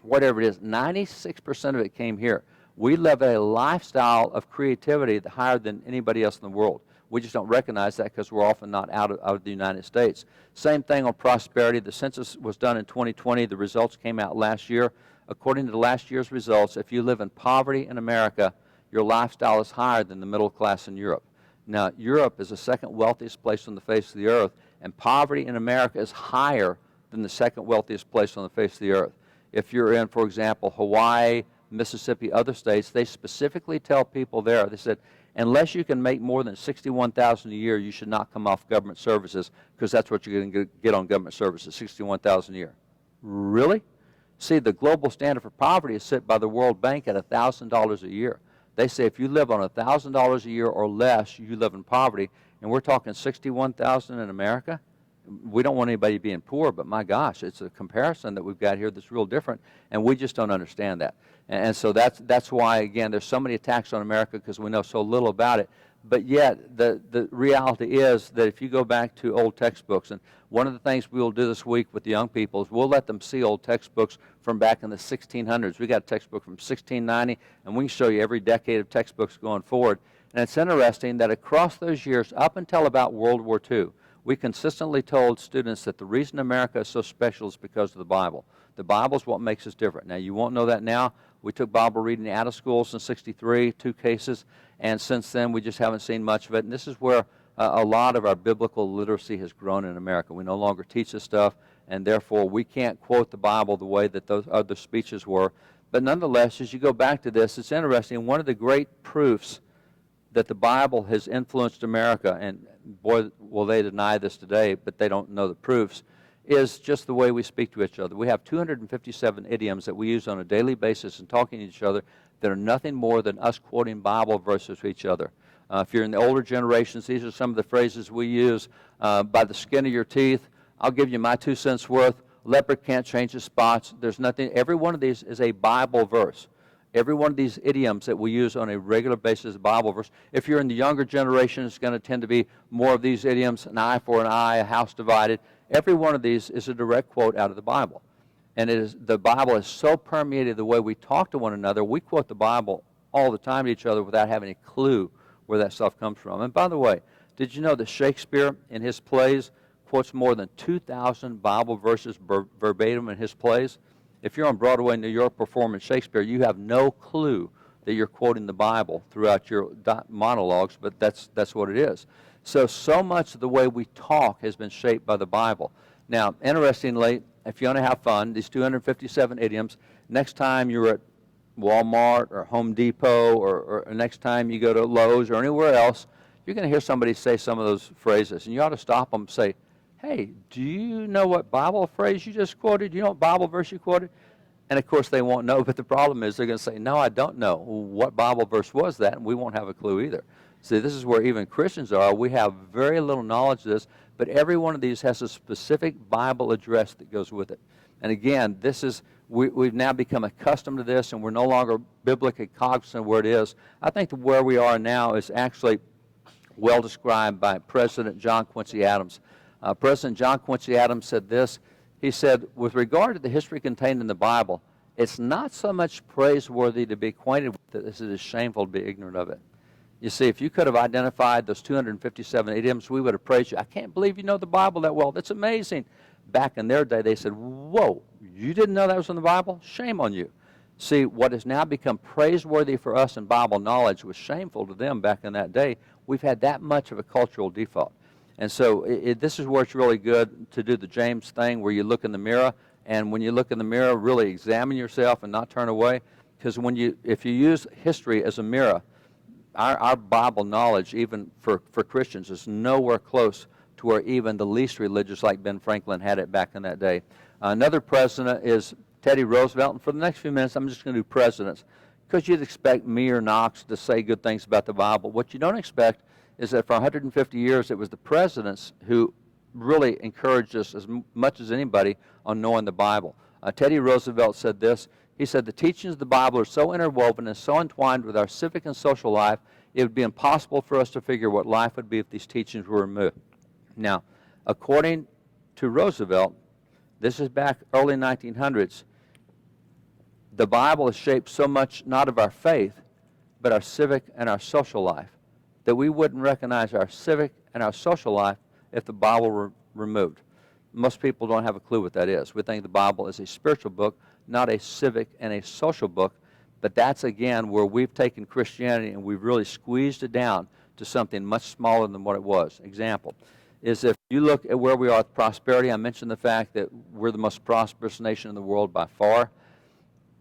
Speaker 1: whatever it is, 96% of it came here. We live a lifestyle of creativity higher than anybody else in the world. We just don't recognize that because we're often not out of the United States. Same thing on prosperity. The census was done in 2020. The results came out last year. According to last year's results, if you live in poverty in America, your lifestyle is higher than the middle class in Europe. Now, Europe is the second wealthiest place on the face of the earth, and poverty in America is higher than the second wealthiest place on the face of the earth. If you're in, for example, Hawaii, Mississippi, other states, they specifically tell people there, they said, unless you can make more than $61,000 a year, you should not come off government services, because that's what you're going to get on government services, $61,000 a year. Really? See, the global standard for poverty is set by the World Bank at $1,000 a year. They say if you live on $1,000 a year or less, you live in poverty, and we're talking $61,000 in America. We don't want anybody being poor, but my gosh, it's a comparison that we've got here that's real different, and we just don't understand that. And so that's why, again, there's so many attacks on America, because we know so little about it. But yet, the reality is that if you go back to old textbooks, and one of the things we will do this week with the young people is we'll let them see old textbooks from back in the 1600s. We got a textbook from 1690, and we can show you every decade of textbooks going forward. And it's interesting that across those years, up until about World War II, we consistently told students that the reason America is so special is because of the Bible. The Bible is what makes us different. Now, you won't know that now. We took Bible reading out of schools in '63, 2 cases, and since then we just haven't seen much of it. And this is where a lot of our biblical literacy has grown in America. We no longer teach this stuff, and therefore we can't quote the Bible the way that those other speeches were. But nonetheless, as you go back to this, it's interesting. One of the great proofs that the Bible has influenced America, and boy, will they deny this today, but they don't know the proofs, is just the way we speak to each other. We have 257 idioms that we use on a daily basis in talking to each other that are nothing more than us quoting Bible verses to each other. If you're in the older generations, these are some of the phrases we use. By the skin of your teeth, I'll give you my 2 cents worth. Leopard can't change his spots. There's nothing. Every one of these is a Bible verse. Every one of these idioms that we use on a regular basis is a Bible verse. If you're in the younger generation, it's going to tend to be more of these idioms, an eye for an eye, a house divided. Every one of these is a direct quote out of the Bible. And the Bible is so permeated the way we talk to one another, we quote the Bible all the time to each other without having a clue where that stuff comes from. And by the way, did you know that Shakespeare in his plays quotes more than 2,000 Bible verses verbatim in his plays. If you're on Broadway in New York performing Shakespeare, you have no clue that you're quoting the Bible throughout your monologues, but that's what it is. So much of the way we talk has been shaped by the Bible. Now, interestingly, if you want to have fun, these 257 idioms, next time you're at Walmart or Home Depot or next time you go to Lowe's or anywhere else, you're going to hear somebody say some of those phrases. And you ought to stop them and say, hey, do you know what Bible phrase you just quoted? Do you know what Bible verse you quoted? And, of course, they won't know, but the problem is they're going to say, no, I don't know. What Bible verse was that? And we won't have a clue either. See, this is where even Christians are. We have very little knowledge of this, but every one of these has a specific Bible address that goes with it. And, again, this is we've now become accustomed to this, and we're no longer biblically cognizant of where it is. I think that where we are now is actually well described by President John Quincy Adams. President John Quincy Adams said this. He said, with regard to the history contained in the Bible, it's not so much praiseworthy to be acquainted with it as it is shameful to be ignorant of it. You see, if you could have identified those 257 idioms, we would have praised you. I can't believe you know the Bible that well. That's amazing. Back in their day, they said, whoa, you didn't know that was in the Bible? Shame on you. See, what has now become praiseworthy for us in Bible knowledge was shameful to them back in that day. We've had that much of a cultural default. And so this is where it's really good to do the James thing where you look in the mirror, and when you look in the mirror, really examine yourself and not turn away. Because if you use history as a mirror, our Bible knowledge, even for Christians, is nowhere close to where even the least religious like Ben Franklin had it back in that day. Another president is Teddy Roosevelt, and for the next few minutes I'm just going to do presidents, because you'd expect me or Knox to say good things about the Bible. What you don't expect is that for 150 years it was the presidents who really encouraged us as much as anybody on knowing the Bible. Teddy Roosevelt said this. He said, the teachings of the Bible are so interwoven and so entwined with our civic and social life, it would be impossible for us to figure what life would be if these teachings were removed. Now, according to Roosevelt, this is back early 1900s, the Bible is shaped so much not of our faith, but our civic and our social life, that we wouldn't recognize our civic and our social life if the Bible were removed. Most people don't have a clue what that is. We think the Bible is a spiritual book, not a civic and a social book, but that's, again, where we've taken Christianity and we've really squeezed it down to something much smaller than what it was. Example is if you look at where we are with prosperity, I mentioned the fact that we're the most prosperous nation in the world by far.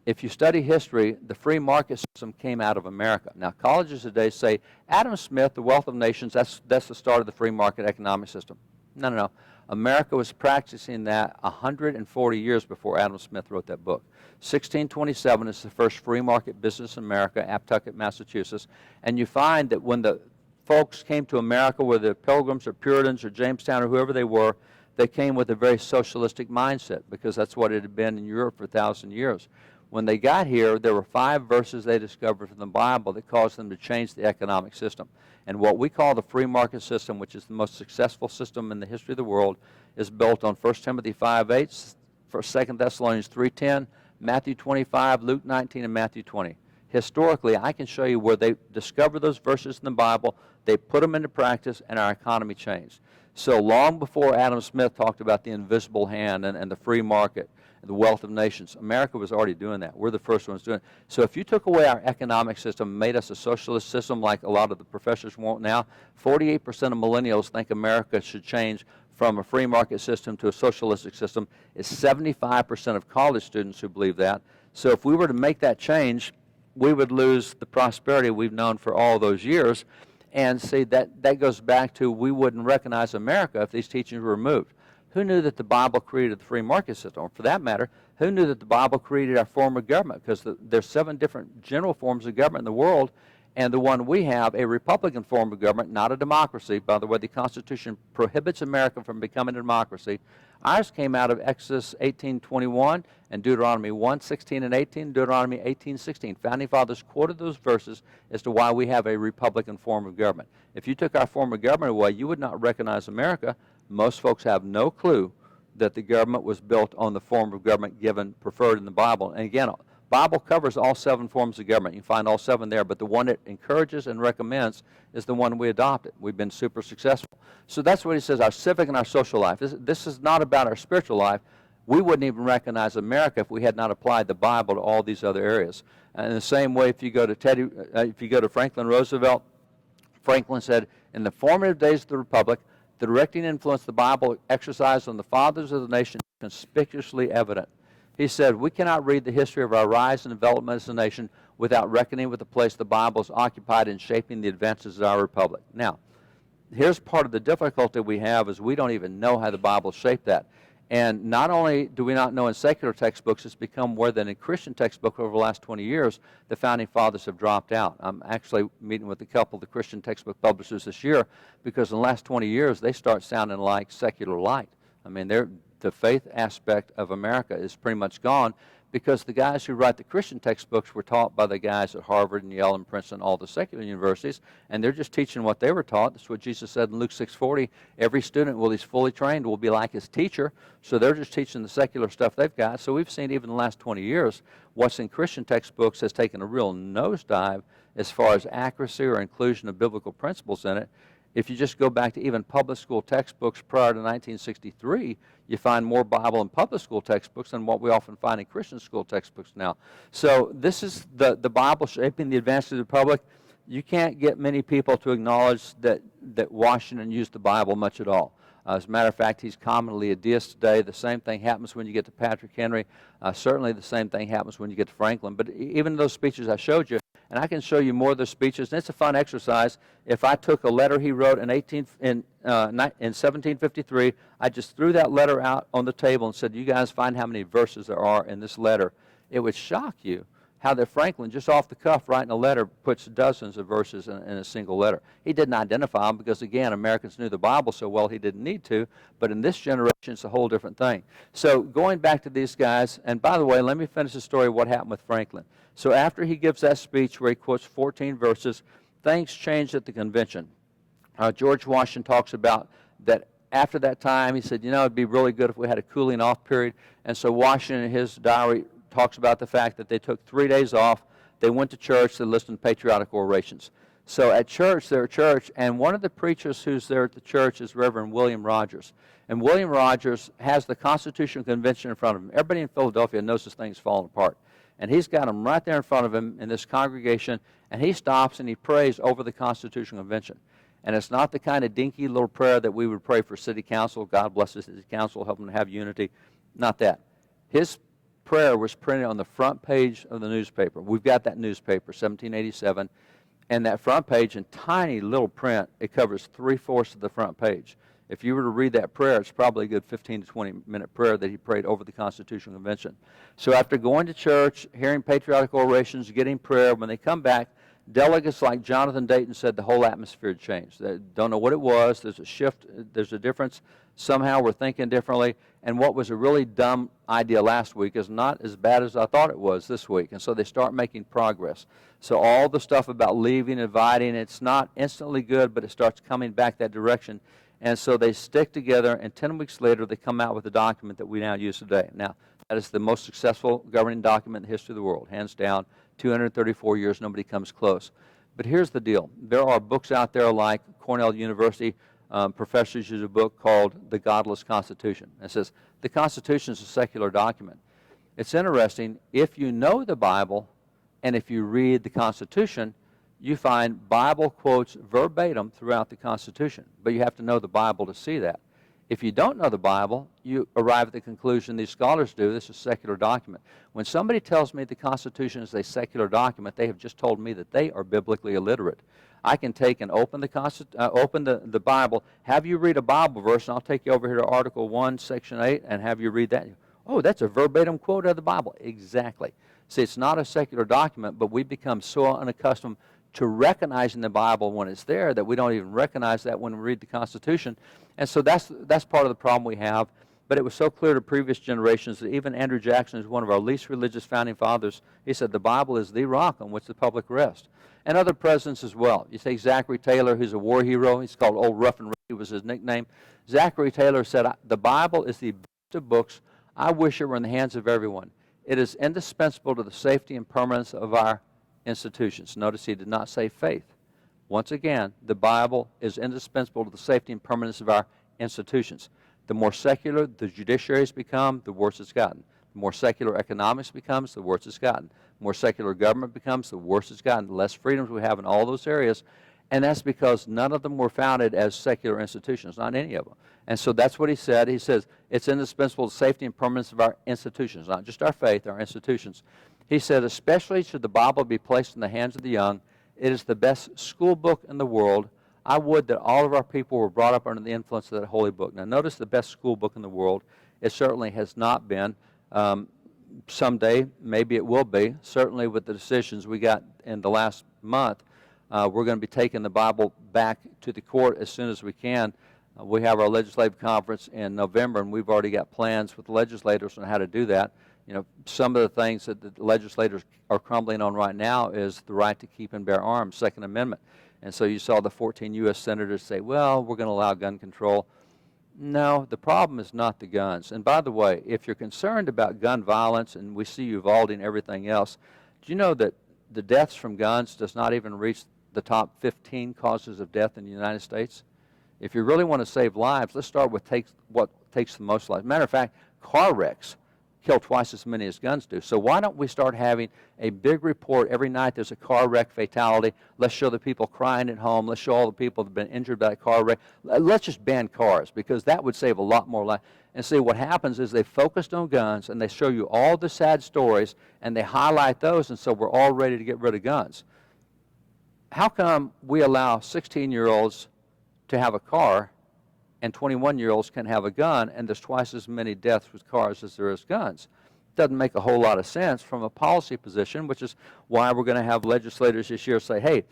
Speaker 1: If you study history, the free market system came out of America. Now, colleges today say, Adam Smith, The Wealth of Nations, that's the start of the free market economic system. No. America was practicing that 140 years before Adam Smith wrote that book. 1627 is the first free market business in America, Aptucket, Massachusetts. And you find that when the folks came to America, whether Pilgrims or Puritans or Jamestown or whoever they were, they came with a very socialistic mindset because that's what it had been in Europe for 1,000 years. When they got here, there were 5 verses they discovered from the Bible that caused them to change the economic system. And what we call the free market system, which is the most successful system in the history of the world, is built on 1 Timothy 5:8, 2 Thessalonians 3:10, Matthew 25, Luke 19, and Matthew 20. Historically, I can show you where they discovered those verses in the Bible, they put them into practice, and our economy changed. So long before Adam Smith talked about the invisible hand and the free market, the wealth of nations, America was already doing that. We're the first ones doing it. So if you took away our economic system, made us a socialist system like a lot of the professors want now, 48% of millennials think America should change from a free market system to a socialistic system. It's 75% of college students who believe that. So if we were to make that change, we would lose the prosperity we've known for all those years. And see, that goes back to we wouldn't recognize America if these teachings were removed. Who knew that the Bible created the free market system? Or for that matter, who knew that the Bible created our form of government? Because there's 7 different general forms of government in the world, and the one we have, a Republican form of government, not a democracy. By the way, the Constitution prohibits America from becoming a democracy. Ours came out of Exodus 18:21 and Deuteronomy 1:16 and 18, Deuteronomy 18:16. Founding Fathers quoted those verses as to why we have a Republican form of government. If you took our form of government away, you would not recognize America. Most folks have no clue that the government was built on the form of government given preferred in the Bible. And again, Bible covers all 7 forms of government. You can find all 7 there, but the one it encourages and recommends is the one we adopted. We've been super successful. So that's what he says, our civic and our social life. This is not about our spiritual life. We wouldn't even recognize America if we had not applied the Bible to all these other areas. And in the same way, if you go to Franklin Roosevelt, Franklin said, in the formative days of the Republic, the directing influence the Bible exercised on the fathers of the nation is conspicuously evident. He said, we cannot read the history of our rise and development as a nation without reckoning with the place the Bible has occupied in shaping the advances of our republic. Now, here's part of the difficulty we have is we don't even know how the Bible shaped that. And not only do we not know in secular textbooks, it's become more than in Christian textbooks over the last 20 years, the founding fathers have dropped out. I'm actually meeting with a couple of the Christian textbook publishers this year because in the last 20 years, they start sounding like secular light. I mean, the faith aspect of America is pretty much gone because the guys who write the Christian textbooks were taught by the guys at Harvard and Yale and Princeton, all the secular universities, and they're just teaching what they were taught. That's what Jesus said in Luke 6:40. Every student, while he's fully trained, will be like his teacher. So they're just teaching the secular stuff they've got. So we've seen even in the last 20 years, what's in Christian textbooks has taken a real nosedive as far as accuracy or inclusion of biblical principles in it. If you just go back to even public school textbooks prior to 1963, you find more Bible in public school textbooks than what we often find in Christian school textbooks now. So this is the Bible shaping the advances of the Republic. You can't get many people to acknowledge that Washington used the Bible much at all. As a matter of fact, he's commonly a deist today. The same thing happens when you get to Patrick Henry. Certainly the same thing happens when you get to Franklin. But even those speeches I showed you, and I can show you more of those speeches, and it's a fun exercise. If I took a letter he wrote in 1753, I just threw that letter out on the table and said, you guys find how many verses there are in this letter. It would shock you how that Franklin, just off the cuff, writing a letter, puts dozens of verses in a single letter. He didn't identify them because, again, Americans knew the Bible so well he didn't need to, but in this generation, it's a whole different thing. So going back to these guys, and by the way, let me finish the story of what happened with Franklin. So after he gives that speech where he quotes 14 verses, things changed at the convention. George Washington talks about that after that time, he said, it'd be really good if we had a cooling off period. And so Washington, in his diary, talks about the fact that they took 3 days off. They went to church. They listened to patriotic orations. So at church, they're at church, and one of the preachers who's there at the church is Reverend William Rogers. And William Rogers has the Constitutional Convention in front of him. Everybody in Philadelphia knows this thing's falling apart. And he's got them right there in front of him in this congregation, and he stops and he prays over the Constitutional Convention. And it's not the kind of dinky little prayer that we would pray for city council. God bless the city council, help them to have unity. Not that. His prayer was printed on the front page of the newspaper. We've got that newspaper, 1787, and that front page in tiny little print, it covers 3/4 of the front page. If you were to read that prayer, it's probably a good 15 to 20-minute prayer that he prayed over the Constitutional Convention. So after going to church, hearing patriotic orations, getting prayer, when they come back, delegates like Jonathan Dayton said the whole atmosphere had changed. They don't know what it was. There's a shift. There's a difference. Somehow we're thinking differently. And what was a really dumb idea last week is not as bad as I thought it was this week. And so they start making progress. So all the stuff about leaving, inviting, it's not instantly good, but it starts coming back that direction. And so they stick together, and 10 weeks later, they come out with a document that we now use today. Now, that is the most successful governing document in the history of the world, hands down. 234 years, nobody comes close. But here's the deal. There are books out there like Cornell University professors use a book called The Godless Constitution. It says, the Constitution is a secular document. It's interesting, if you know the Bible and if you read the Constitution, you find Bible quotes verbatim throughout the Constitution. But you have to know the Bible to see that. If you don't know the Bible, you arrive at the conclusion these scholars do, this is a secular document. When somebody tells me the Constitution is a secular document, they have just told me that they are biblically illiterate. I can take and open the Bible, have you read a Bible verse, and I'll take you over here to Article 1, Section 8, and have you read that. Oh, that's a verbatim quote of the Bible. Exactly. See, it's not a secular document, but we become so unaccustomed to recognizing the Bible when it's there that we don't even recognize that when we read the Constitution. And so that's part of the problem we have. But it was so clear to previous generations that even Andrew Jackson, who's one of our least religious founding fathers, he said the Bible is the rock on which the public rests. And other presidents as well. You take Zachary Taylor, who's a war hero. He's called Old Rough and Ready was his nickname. Zachary Taylor said, the Bible is the best of books. I wish it were in the hands of everyone. It is indispensable to the safety and permanence of our institutions. Notice he did not say faith. Once again, the Bible is indispensable to the safety and permanence of our institutions. The more secular the judiciaries become, the worse it's gotten. The more secular economics becomes, the worse it's gotten. The more secular government becomes, the worse it's gotten. The less freedoms we have in all those areas. And that's because none of them were founded as secular institutions, not any of them. And so that's what he said. He says it's indispensable to the safety and permanence of our institutions, not just our faith, our institutions. He said, especially should the Bible be placed in the hands of the young, it is the best school book in the world. I would that all of our people were brought up under the influence of that holy book. Now notice the best school book in the world. It certainly has not been. Someday, maybe it will be. Certainly with the decisions we got in the last month, we're going to be taking the Bible back to the court as soon as we can. We have our legislative conference in November, and we've already got plans with legislators on how to do that. You know, some of the things that the legislators are crumbling on right now is the right to keep and bear arms, Second Amendment. And so you saw the 14 U.S. senators say, well, we're going to allow gun control. No, the problem is not the guns. And by the way, if you're concerned about gun violence, and we see Uvalde and everything else, do you know that the deaths from guns does not even reach the top 15 causes of death in the United States? If you really want to save lives, let's start with what takes the most lives. Matter of fact, car wrecks kill twice as many as guns do. So why don't we start having a big report every night there's a car wreck fatality. Let's show the people crying at home. Let's show all the people that have been injured by a car wreck. Let's just ban cars, because that would save a lot more lives. And see, what happens is they focused on guns, and they show you all the sad stories, and they highlight those, and so we're all ready to get rid of guns. How come we allow 16-year-olds to have a car and 21-year-olds can have a gun, and there's twice as many deaths with cars as there is guns? Doesn't make a whole lot of sense from a policy position, which is why we're going to have legislators this year say, hey,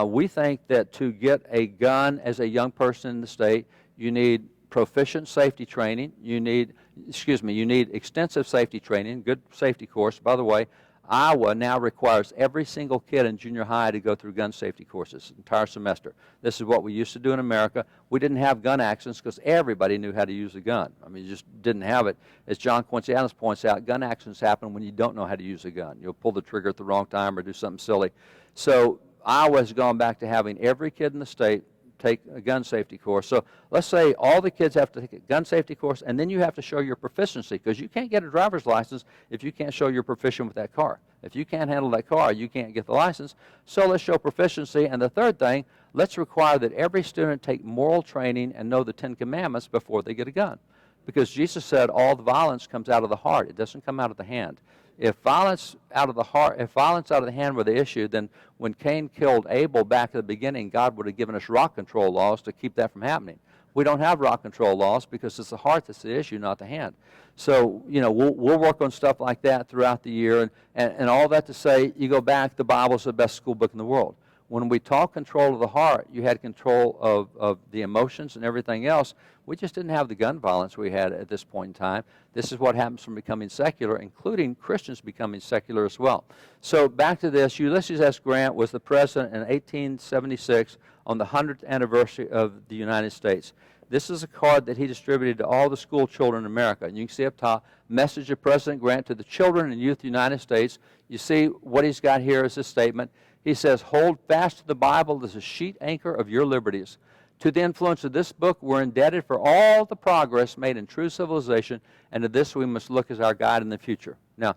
Speaker 1: we think that to get a gun as a young person in the state, you need proficient safety training, you need extensive safety training, good safety course. By the way, Iowa now requires every single kid in junior high to go through gun safety courses, entire semester. This is what we used to do in America. We didn't have gun accidents because everybody knew how to use a gun. I mean, you just didn't have it. As John Quincy Adams points out, gun accidents happen when you don't know how to use a gun. You'll pull the trigger at the wrong time or do something silly. So Iowa has gone back to having every kid in the state take a gun safety course. So let's say all the kids have to take a gun safety course, and then you have to show your proficiency, because you can't get a driver's license if you can't show you're proficient with that car. If you can't handle that car, you can't get the license. So let's show proficiency. And the third thing, let's require that every student take moral training and know the 10 Commandments before they get a gun. Because Jesus said all the violence comes out of the heart. It doesn't come out of the hand. If violence out of the hand were the issue, then when Cain killed Abel back at the beginning, God would have given us rock control laws to keep that from happening. We don't have rock control laws because it's the heart that's the issue, not the hand. So, you know, we'll work on stuff like that throughout the year. And all that to say, you go back, the Bible's the best school book in the world. When we talk control of the heart, you had control of the emotions and everything else. We just didn't have the gun violence we had at this point in time. This is what happens from becoming secular, including Christians becoming secular as well. So back to this, Ulysses S. Grant was the president in 1876 on the 100th anniversary of the United States. This is a card that he distributed to all the school children in America. And you can see up top, message of President Grant to the children and youth of the United States. You see what he's got here is his statement. He says, hold fast to the Bible as a sheet anchor of your liberties. To the influence of this book, we're indebted for all the progress made in true civilization, and to this we must look as our guide in the future. Now,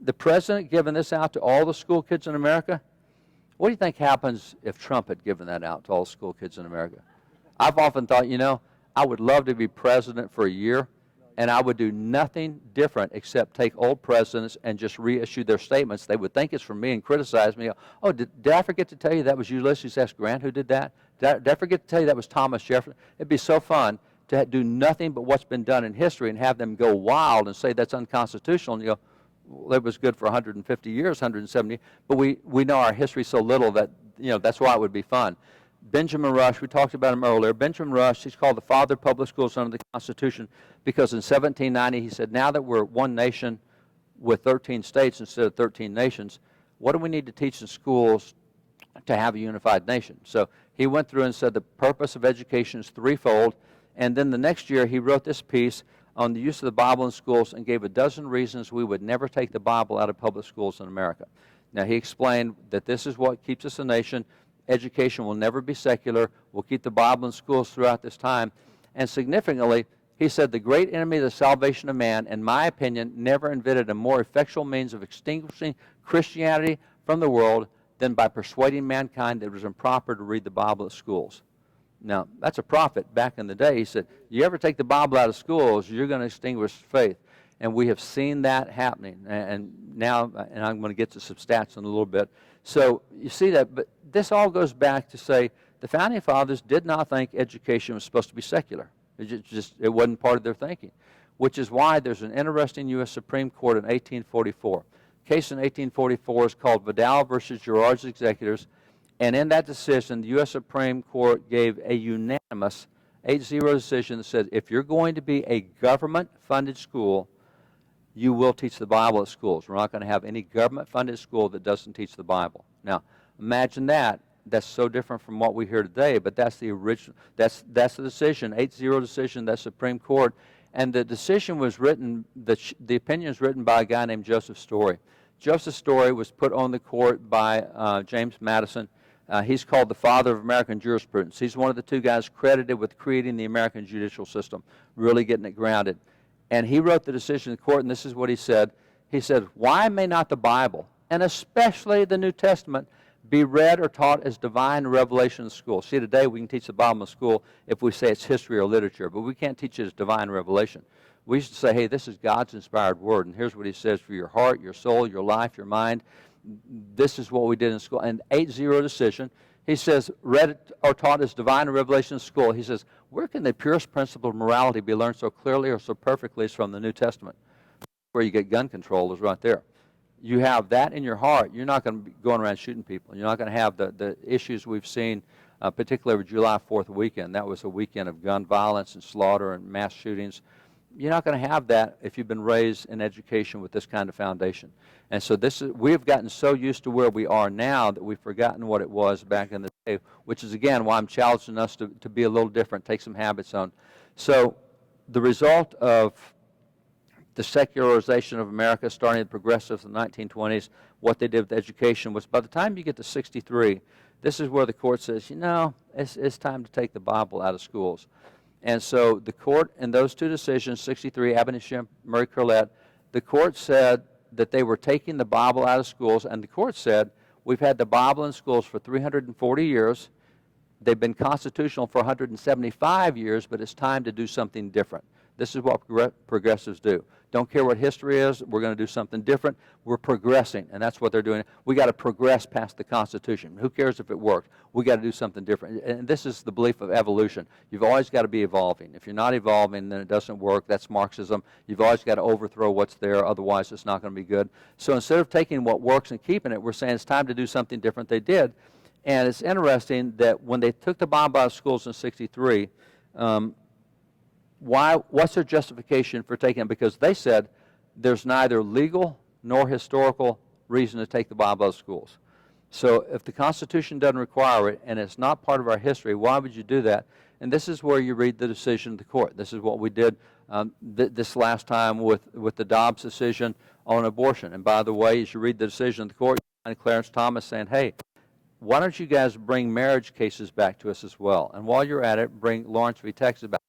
Speaker 1: the president giving this out to all the school kids in America, what do you think happens if Trump had given that out to all school kids in America? I've often thought, you know, I would love to be president for a year, and I would do nothing different except take old presidents and just reissue their statements. They would think it's from me and criticize me. Oh, did I forget to tell you that was Ulysses S. Grant who did that? Did I forget to tell you that was Thomas Jefferson? It'd be so fun to do nothing but what's been done in history and have them go wild and say that's unconstitutional. And you go, well, it was good for 150 years, 170. But we know our history so little that, you know, that's why it would be fun. Benjamin Rush, we talked about him earlier. Benjamin Rush, he's called the father of public schools under the Constitution because in 1790 he said, now that we're one nation with 13 states instead of 13 nations, what do we need to teach in schools to have a unified nation? So he went through and said the purpose of education is threefold. And then the next year he wrote this piece, on the use of the Bible in schools and gave a dozen reasons we would never take the Bible out of public schools in America. Now, he explained that this is what keeps us a nation. Education will never be secular. We'll keep the Bible in schools throughout this time. And significantly, he said the great enemy of the salvation of man, in my opinion, never invented a more effectual means of extinguishing Christianity from the world than by persuading mankind that it was improper to read the Bible at schools. Now, that's a prophet back in the day. He said, you ever take the Bible out of schools, you're going to extinguish faith. And we have seen that happening. And now, and I'm going to get to some stats in a little bit. So you see that, but this all goes back to say the Founding Fathers did not think education was supposed to be secular. It wasn't part of their thinking, which is why there's an interesting U.S. Supreme Court in 1844. The case in 1844 is called Vidal versus Girard's Executors, and in that decision, the U.S. Supreme Court gave a unanimous 8-0 decision that said if you're going to be a government-funded school, you will teach the Bible at schools. We're not going to have any government-funded school that doesn't teach the Bible. Now, imagine that. That's so different from what we hear today, but that's the original, that's the decision, 8-0 decision, that Supreme Court. And the decision was written, the opinion was written by a guy named Joseph Story. Joseph Story was put on the court by James Madison. He's called the father of American jurisprudence. He's one of the two guys credited with creating the American judicial system, really getting it grounded. And he wrote the decision in the court, and this is what he said. He said, why may not the Bible, and especially the New Testament, be read or taught as divine revelation in school? See, today we can teach the Bible in school if we say it's history or literature, but we can't teach it as divine revelation. We used to say, hey, this is God's inspired word, and here's what he says for your heart, your soul, your life, your mind. This is what we did in school. And 8-0 decision, he says, read or taught as divine revelation in school. He says, where can the purest principle of morality be learned so clearly or so perfectly as from the New Testament? Where you get gun control is right there. You have that in your heart, you're not going to be going around shooting people. You're not going to have the issues we've seen, particularly over July 4th weekend. That was a weekend of gun violence and slaughter and mass shootings. You're not going to have that if you've been raised in education with this kind of foundation. And so we've gotten so used to where we are now that we've forgotten what it was back in the day, which is, again, why I'm challenging us to be a little different, take some habits on. So the result of the secularization of America, starting with the progressives in the 1920s, what they did with education was by the time you get to 63, this is where the court says, you know, it's time to take the Bible out of schools. And so the court, in those two decisions, 63, Albany, Murray, Curlette, the court said that they were taking the Bible out of schools, and the court said, we've had the Bible in schools for 340 years. They've been constitutional for 175 years, but it's time to do something different. This is what progressives do. Don't care what history is, we're going to do something different. We're progressing, and that's what they're doing. We got to progress past the Constitution. Who cares if it worked? We got to do something different. And this is the belief of evolution. You've always got to be evolving. If you're not evolving, then it doesn't work. That's Marxism. You've always got to overthrow what's there, otherwise it's not going to be good. So instead of taking what works and keeping it, we're saying it's time to do something different. They did. And it's interesting that when they took the Bible out of schools in 63, what's their justification for taking it? Because they said there's neither legal nor historical reason to take the Bible out of schools. So if the Constitution doesn't require it and it's not part of our history, why would you do that? And this is where you read the decision of the court. This is what we did this last time with the Dobbs decision on abortion. And by the way, as you read the decision of the court, you find Clarence Thomas saying, hey, why don't you guys bring marriage cases back to us as well? And while you're at it, bring Lawrence v. Texas back,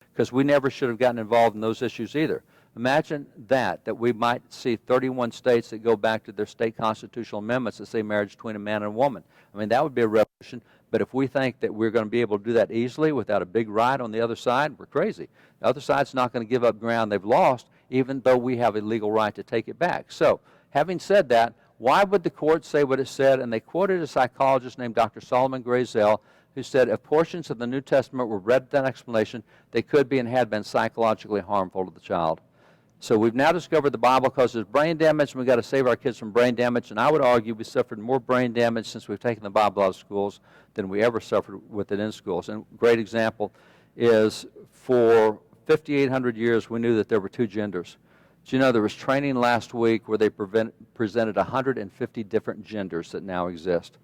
Speaker 1: because we never should have gotten involved in those issues either. Imagine that we might see 31 states that go back to their state constitutional amendments that say marriage between a man and a woman. I mean, that would be a revolution. But if we think that we're going to be able to do that easily without a big riot on the other side, we're crazy. The other side's not going to give up ground they've lost, even though we have a legal right to take it back. So, having said that, why would the court say what it said? And they quoted a psychologist named Dr. Solomon Grazel, who said if portions of the New Testament were read with that explanation, they could be and had been psychologically harmful to the child. So we've now discovered the Bible causes brain damage, and we've got to save our kids from brain damage. And I would argue we suffered more brain damage since we've taken the Bible out of schools than we ever suffered with it in schools. And a great example is for 5,800 years we knew that there were two genders. Do you know there was training last week where they presented 150 different genders that now exist?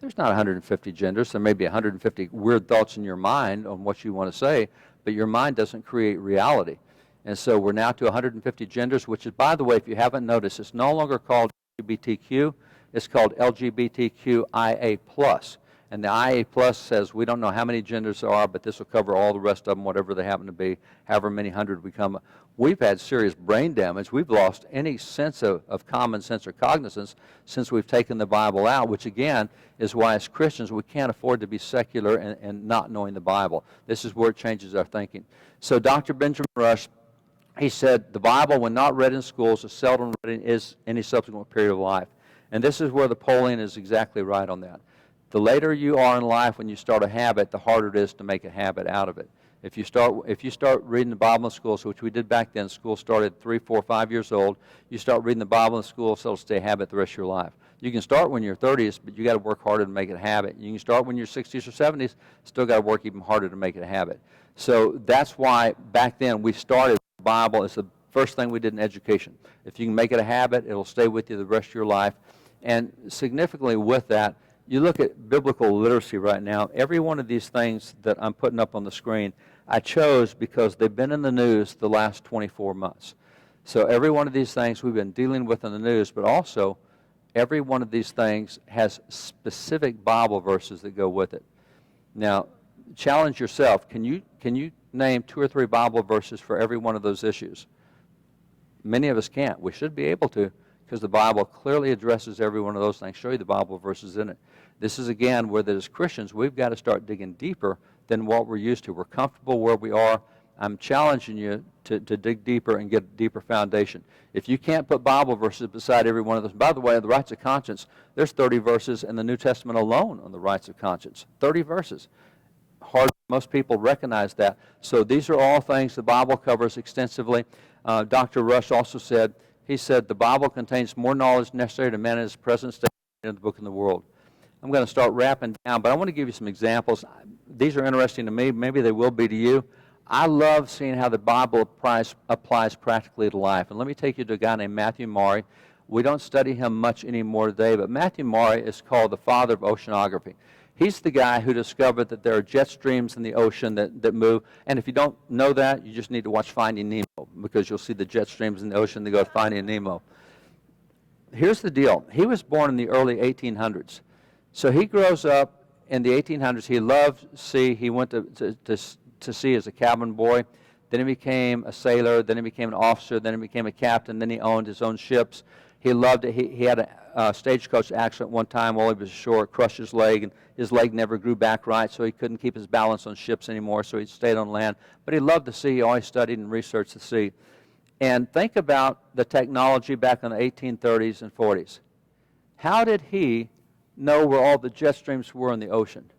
Speaker 1: There's not 150 genders. There may be 150 weird thoughts in your mind on what you want to say, but your mind doesn't create reality. And so we're now to 150 genders, which is, by the way, if you haven't noticed, it's no longer called LGBTQ, it's called LGBTQIA+. And the IA+ says we don't know how many genders there are, but this will cover all the rest of them, whatever they happen to be, however many hundred we come. We've had serious brain damage. We've lost any sense of common sense or cognizance since we've taken the Bible out, which again is why as Christians we can't afford to be secular and not knowing the Bible. This is where it changes our thinking. So Dr. Benjamin Rush, he said, the Bible, when not read in schools, is seldom read in any subsequent period of life. And this is where the polling is exactly right on that. The later you are in life when you start a habit, the harder it is to make a habit out of it. If you start reading the Bible in school, so which we did back then, school started 3, 4, 5 years old, you start reading the Bible in school, so it'll stay a habit the rest of your life. You can start when you're 30s, but you got to work harder to make it a habit. You can start when you're 60s or 70s, still got to work even harder to make it a habit. So that's why back then we started the Bible as the first thing we did in education. If you can make it a habit, it'll stay with you the rest of your life. And significantly with that, you look at biblical literacy right now, every one of these things that I'm putting up on the screen, I chose because they've been in the news the last 24 months. So every one of these things we've been dealing with in the news, but also every one of these things has specific Bible verses that go with it. Now, challenge yourself. Can you name 2 or 3 Bible verses for every one of those issues? Many of us can't. We should be able to, because the Bible clearly addresses every one of those things. Show you the Bible verses in it. This is, again, where that as Christians, we've got to start digging deeper than what we're used to. We're comfortable where we are. I'm challenging you to dig deeper and get a deeper foundation. If you can't put Bible verses beside every one of those, by the way, the rights of conscience, there's 30 verses in the New Testament alone on the rights of conscience. 30 verses. Hard, most people recognize that. So these are all things the Bible covers extensively. Dr. Rush also said, he said, the Bible contains more knowledge necessary to man in his present state in the book in the world. I'm going to start wrapping down, but I want to give you some examples. These are interesting to me. Maybe they will be to you. I love seeing how the Bible applies practically to life. And let me take you to a guy named Matthew Maury. We don't study him much anymore today, but Matthew Maury is called the Father of Oceanography. He's the guy who discovered that there are jet streams in the ocean that move. And if you don't know that, you just need to watch Finding Nemo, because you'll see the jet streams in the ocean that go to Finding Nemo. Here's the deal. He was born in the early 1800s. So he grows up in the 1800s. He loved sea. He went to sea as a cabin boy. Then he became a sailor. Then he became an officer. Then he became a captain. Then he owned his own ships. He loved it. He had a stagecoach accident one time while he was ashore, crushed his leg, and his leg never grew back right, so he couldn't keep his balance on ships anymore, so he stayed on land. But he loved the sea. He always studied and researched the sea. And think about the technology back in the 1830s and 40s. How did he know where all the jet streams were in the ocean?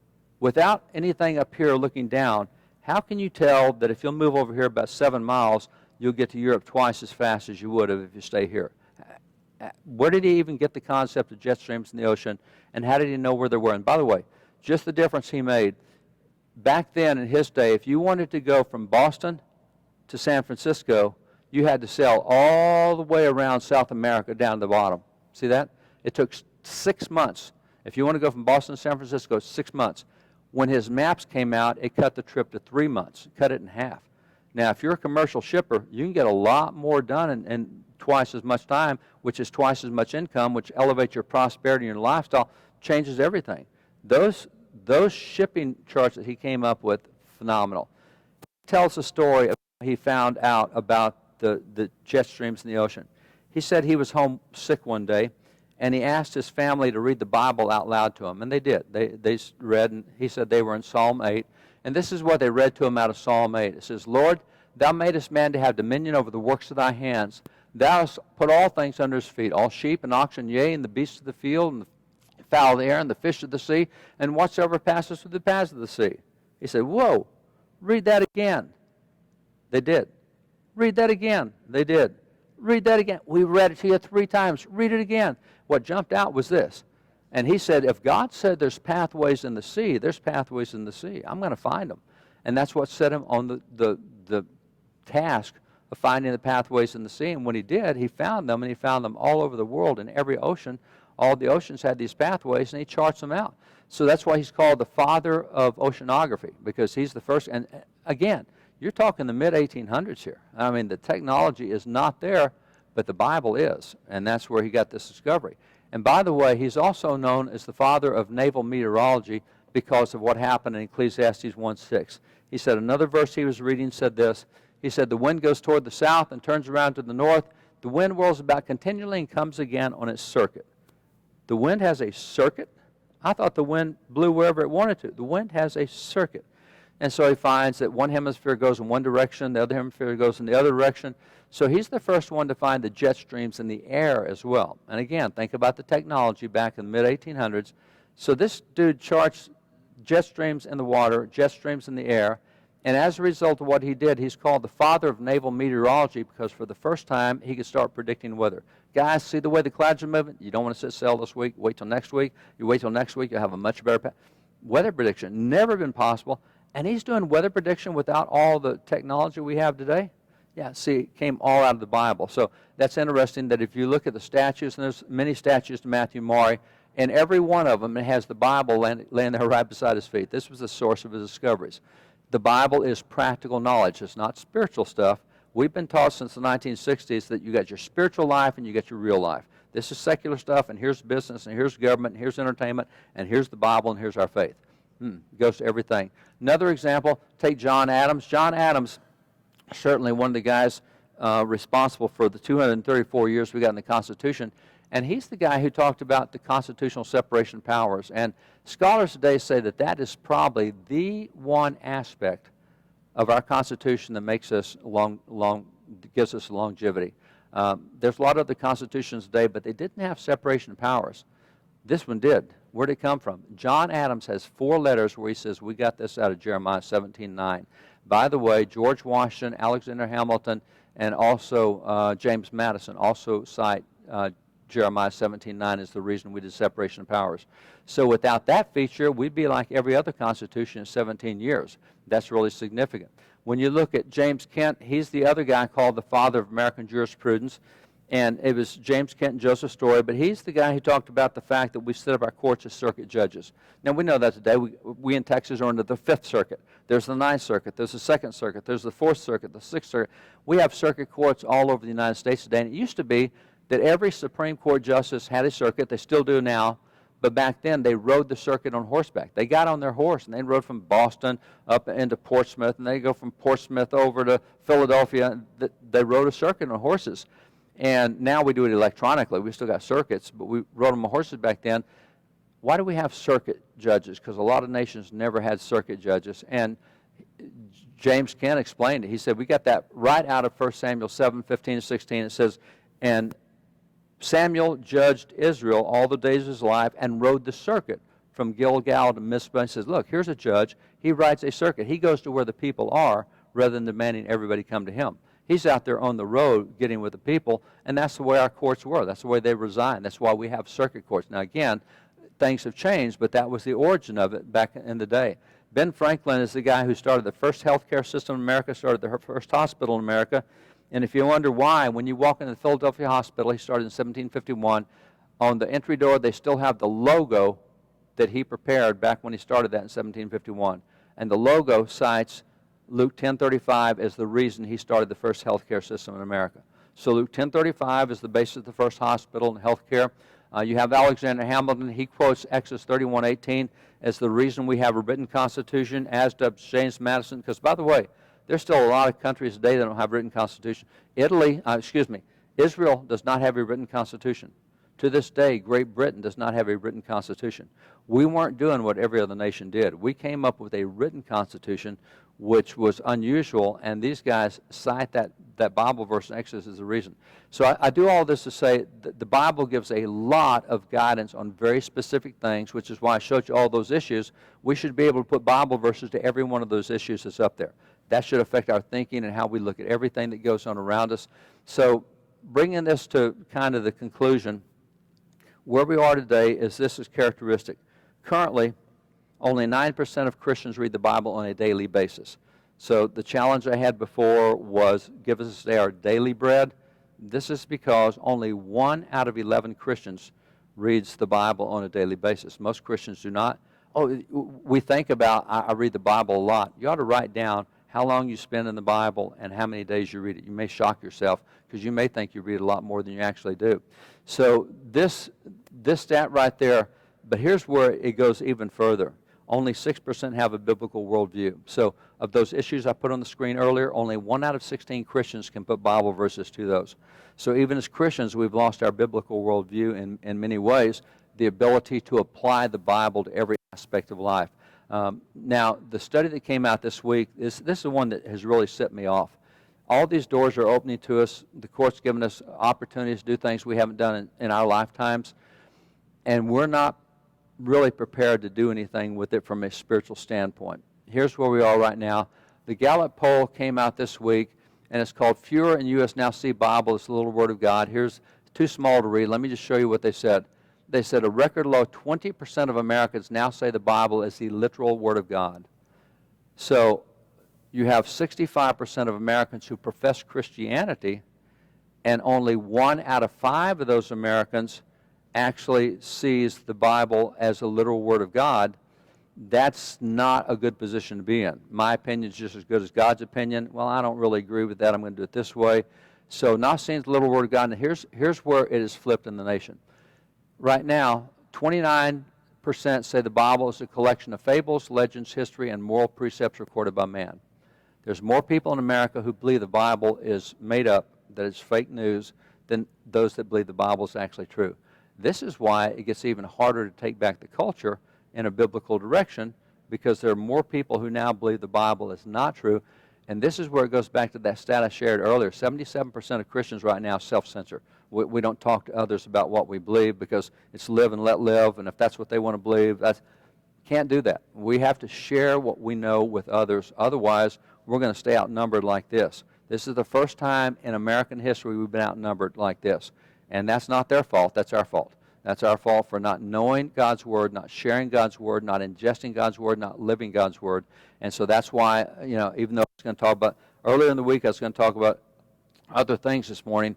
Speaker 1: Without anything up here looking down, how can you tell that if you'll move over here about 7 miles, you'll get to Europe twice as fast as you would have if you stay here? Where did he even get the concept of jet streams in the ocean, and how did he know where they were? And by the way, just the difference he made, back then in his day, if you wanted to go from Boston to San Francisco, you had to sail all the way around South America down to the bottom. See that? It took 6 months. If you want to go from Boston to San Francisco, 6 months. When his maps came out, it cut the trip to 3 months. It cut it in half. Now, if you're a commercial shipper, you can get a lot more done in twice as much time, which is twice as much income, which elevates your prosperity and your lifestyle, changes everything. Those shipping charts that he came up with, phenomenal. He tells a story of how he found out about the jet streams in the ocean. He said he was homesick one day, and he asked his family to read the Bible out loud to him, and they did. They read, and he said they were in Psalm 8, and this is what they read to him out of Psalm 8. It says, Lord, thou madest man to have dominion over the works of thy hands. Thou hast put all things under his feet, all sheep and oxen, yea, and the beasts of the field, and the fowl of the air, and the fish of the sea, and whatsoever passes through the paths of the sea. He said, whoa, read that again. They did. Read that again. They did. Read that again. We read it to you 3 times. Read it again. What jumped out was this. And he said, if God said there's pathways in the sea, there's pathways in the sea. I'm going to find them. And that's what set him on the task of finding the pathways in the sea. And when he did, he found them, and he found them all over the world. In every ocean, all the oceans had these pathways, and he charts them out. So that's why he's called the Father of Oceanography, because he's the first. And again, You're talking the mid-1800s here. I mean, the technology is not there, but the Bible is, and that's where he got this discovery. And by the way, he's also known as the father of naval meteorology because of what happened in Ecclesiastes 1:6. He said another verse he was reading said this. He said, the wind goes toward the south and turns around to the north. The wind whirls about continually and comes again on its circuit. The wind has a circuit? I thought the wind blew wherever it wanted to. The wind has a circuit. And so he finds that one hemisphere goes in one direction, the other hemisphere goes in the other direction. So he's the first one to find the jet streams in the air as well. And again, think about the technology back in the mid-1800s. So this dude charts jet streams in the water, jet streams in the air, and as a result of what he did, he's called the father of naval meteorology because for the first time he could start predicting weather. Guys, see the way the clouds are moving? You don't want to sit still this week. Wait till next week. You wait till next week, you'll have a much better weather prediction. Never been possible. And he's doing weather prediction without all the technology we have today? Yeah, see, it came all out of the Bible. So that's interesting that if you look at the statues, and there's many statues to Matthew Maury, and every one of them has the Bible laying there right beside his feet. This was the source of his discoveries. The Bible is practical knowledge. It's not spiritual stuff. We've been taught since the 1960s that you got your spiritual life and you got your real life. This is secular stuff, and here's business, and here's government, and here's entertainment, and here's the Bible, and here's our faith. It goes to everything. Another example, take John Adams. John Adams, certainly one of the guys responsible for the 234 years we got in the Constitution, and he's the guy who talked about the constitutional separation of powers. And scholars today say that that is probably the one aspect of our Constitution that makes us gives us longevity. There's a lot of other constitutions today, but they didn't have separation of powers. This one did. Where did it come from? John Adams has 4 letters where he says, we got this out of Jeremiah 17:9. By the way, George Washington, Alexander Hamilton, and also James Madison also cite Jeremiah 17:9 is the reason we did separation of powers. So without that feature, we'd be like every other constitution in 17 years. That's really significant. When you look at James Kent, he's the other guy called the father of American jurisprudence. And it was James Kent and Joseph Story, but he's the guy who talked about the fact that we set up our courts as circuit judges. Now, we know that today. We in Texas are under the 5th Circuit. There's the 9th Circuit. There's the 2nd Circuit. There's the 4th Circuit, the 6th Circuit. We have circuit courts all over the United States today. And it used to be that every Supreme Court justice had a circuit. They still do now. But back then, they rode the circuit on horseback. They got on their horse, and they rode from Boston up into Portsmouth, and they go from Portsmouth over to Philadelphia. They rode a circuit on horses. And now we do it electronically. We still got circuits, but we rode them on horses back then. Why do we have circuit judges? Because a lot of nations never had circuit judges. And James Kent explained it. He said, we got that right out of 1 Samuel 7:15 and 16. It says, and Samuel judged Israel all the days of his life and rode the circuit from Gilgal to Mizpah. He says, look, here's a judge. He rides a circuit. He goes to where the people are rather than demanding everybody come to him. He's out there on the road getting with the people, and that's the way our courts were. That's the way they resign. That's why we have circuit courts. Now, again, things have changed, but that was the origin of it back in the day. Ben Franklin is the guy who started the first healthcare system in America, started the first hospital in America. And if you wonder why, when you walk into the Philadelphia Hospital, he started in 1751, on the entry door they still have the logo that he prepared back when he started that in 1751. And the logo cites Luke 10:35 as the reason he started the first healthcare system in America. So Luke 10:35 is the basis of the first hospital and healthcare. You have Alexander Hamilton. He quotes Exodus 31:18 as the reason we have a written constitution, as does James Madison. Because, by the way, there's still a lot of countries today that don't have a written constitution. Israel does not have a written constitution. To this day, Great Britain does not have a written constitution. We weren't doing what every other nation did. We came up with a written constitution, which was unusual, and these guys cite that Bible verse in Exodus as the reason. So I do all this to say that the Bible gives a lot of guidance on very specific things, which is why I showed you all those issues. We should be able to put Bible verses to every one of those issues that's up there. That should affect our thinking and how we look at everything that goes on around us. So bringing this to kind of the conclusion, where we are today is this is characteristic. Currently, only 9% of Christians read the Bible on a daily basis. So the challenge I had before was give us our daily bread. This is because only 1 out of 11 Christians reads the Bible on a daily basis. Most Christians do not. Oh, we think about, I read the Bible a lot. You ought to write down how long you spend in the Bible and how many days you read it. You may shock yourself because you may think you read a lot more than you actually do. So this stat right there, but here's where it goes even further. Only 6% have a biblical worldview. So of those issues I put on the screen earlier, only 1 out of 16 Christians can put Bible verses to those. So even as Christians, we've lost our biblical worldview in many ways, the ability to apply the Bible to every aspect of life. Now, the study that came out this week, this is the one that has really set me off. All these doors are opening to us. The court's given us opportunities to do things we haven't done in our lifetimes, and we're not really prepared to do anything with it from a spiritual standpoint. Here's where we are right now. The Gallup Poll came out this week, and it's called Fewer in U.S. Now See Bible. It's the little Word of God. Here's too small to read. Let me just show you what they said. They said a record low 20% of Americans now say the Bible is the literal Word of God. So you have 65% of Americans who profess Christianity, and only 1 out of 5 of those Americans actually sees the Bible as a literal Word of God. That's not a good position to be in. My opinion is just as good as God's opinion. Well, I don't really agree with that. I'm going to do it this way. So not seeing the literal Word of God. And here's where it is flipped in the nation. Right now, 29% say the Bible is a collection of fables, legends, history, and moral precepts recorded by man. There's more people in America who believe the Bible is made up, that it's fake news, than those that believe the Bible is actually true. This is why it gets even harder to take back the culture in a biblical direction, because there are more people who now believe the Bible is not true. And this is where it goes back to that stat I shared earlier. 77% of Christians right now self-censor. We don't talk to others about what we believe because it's live and let live, and if that's what they want to believe, can't do that. We have to share what we know with others. Otherwise, we're going to stay outnumbered like this. This is the first time in American history we've been outnumbered like this. And that's not their fault, that's our fault. That's our fault for not knowing God's Word, not sharing God's Word, not ingesting God's Word, not living God's Word. And so that's why, even though I was going to talk about, earlier in the week I was going to talk about other things this morning,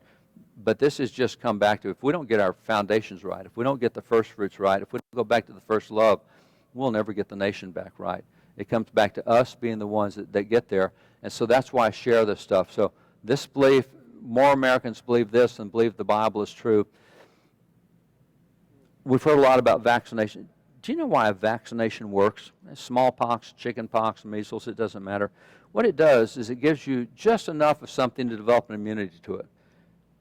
Speaker 1: but this has just come back to, if we don't get our foundations right, if we don't get the first fruits right, if we don't go back to the first love, we'll never get the nation back right. It comes back to us being the ones that get there. And so that's why I share this stuff. So this belief, more Americans believe this than believe the Bible is true. We've heard a lot about vaccination. Do you know why a vaccination works? Smallpox, chickenpox, measles, it doesn't matter. What it does is it gives you just enough of something to develop an immunity to it.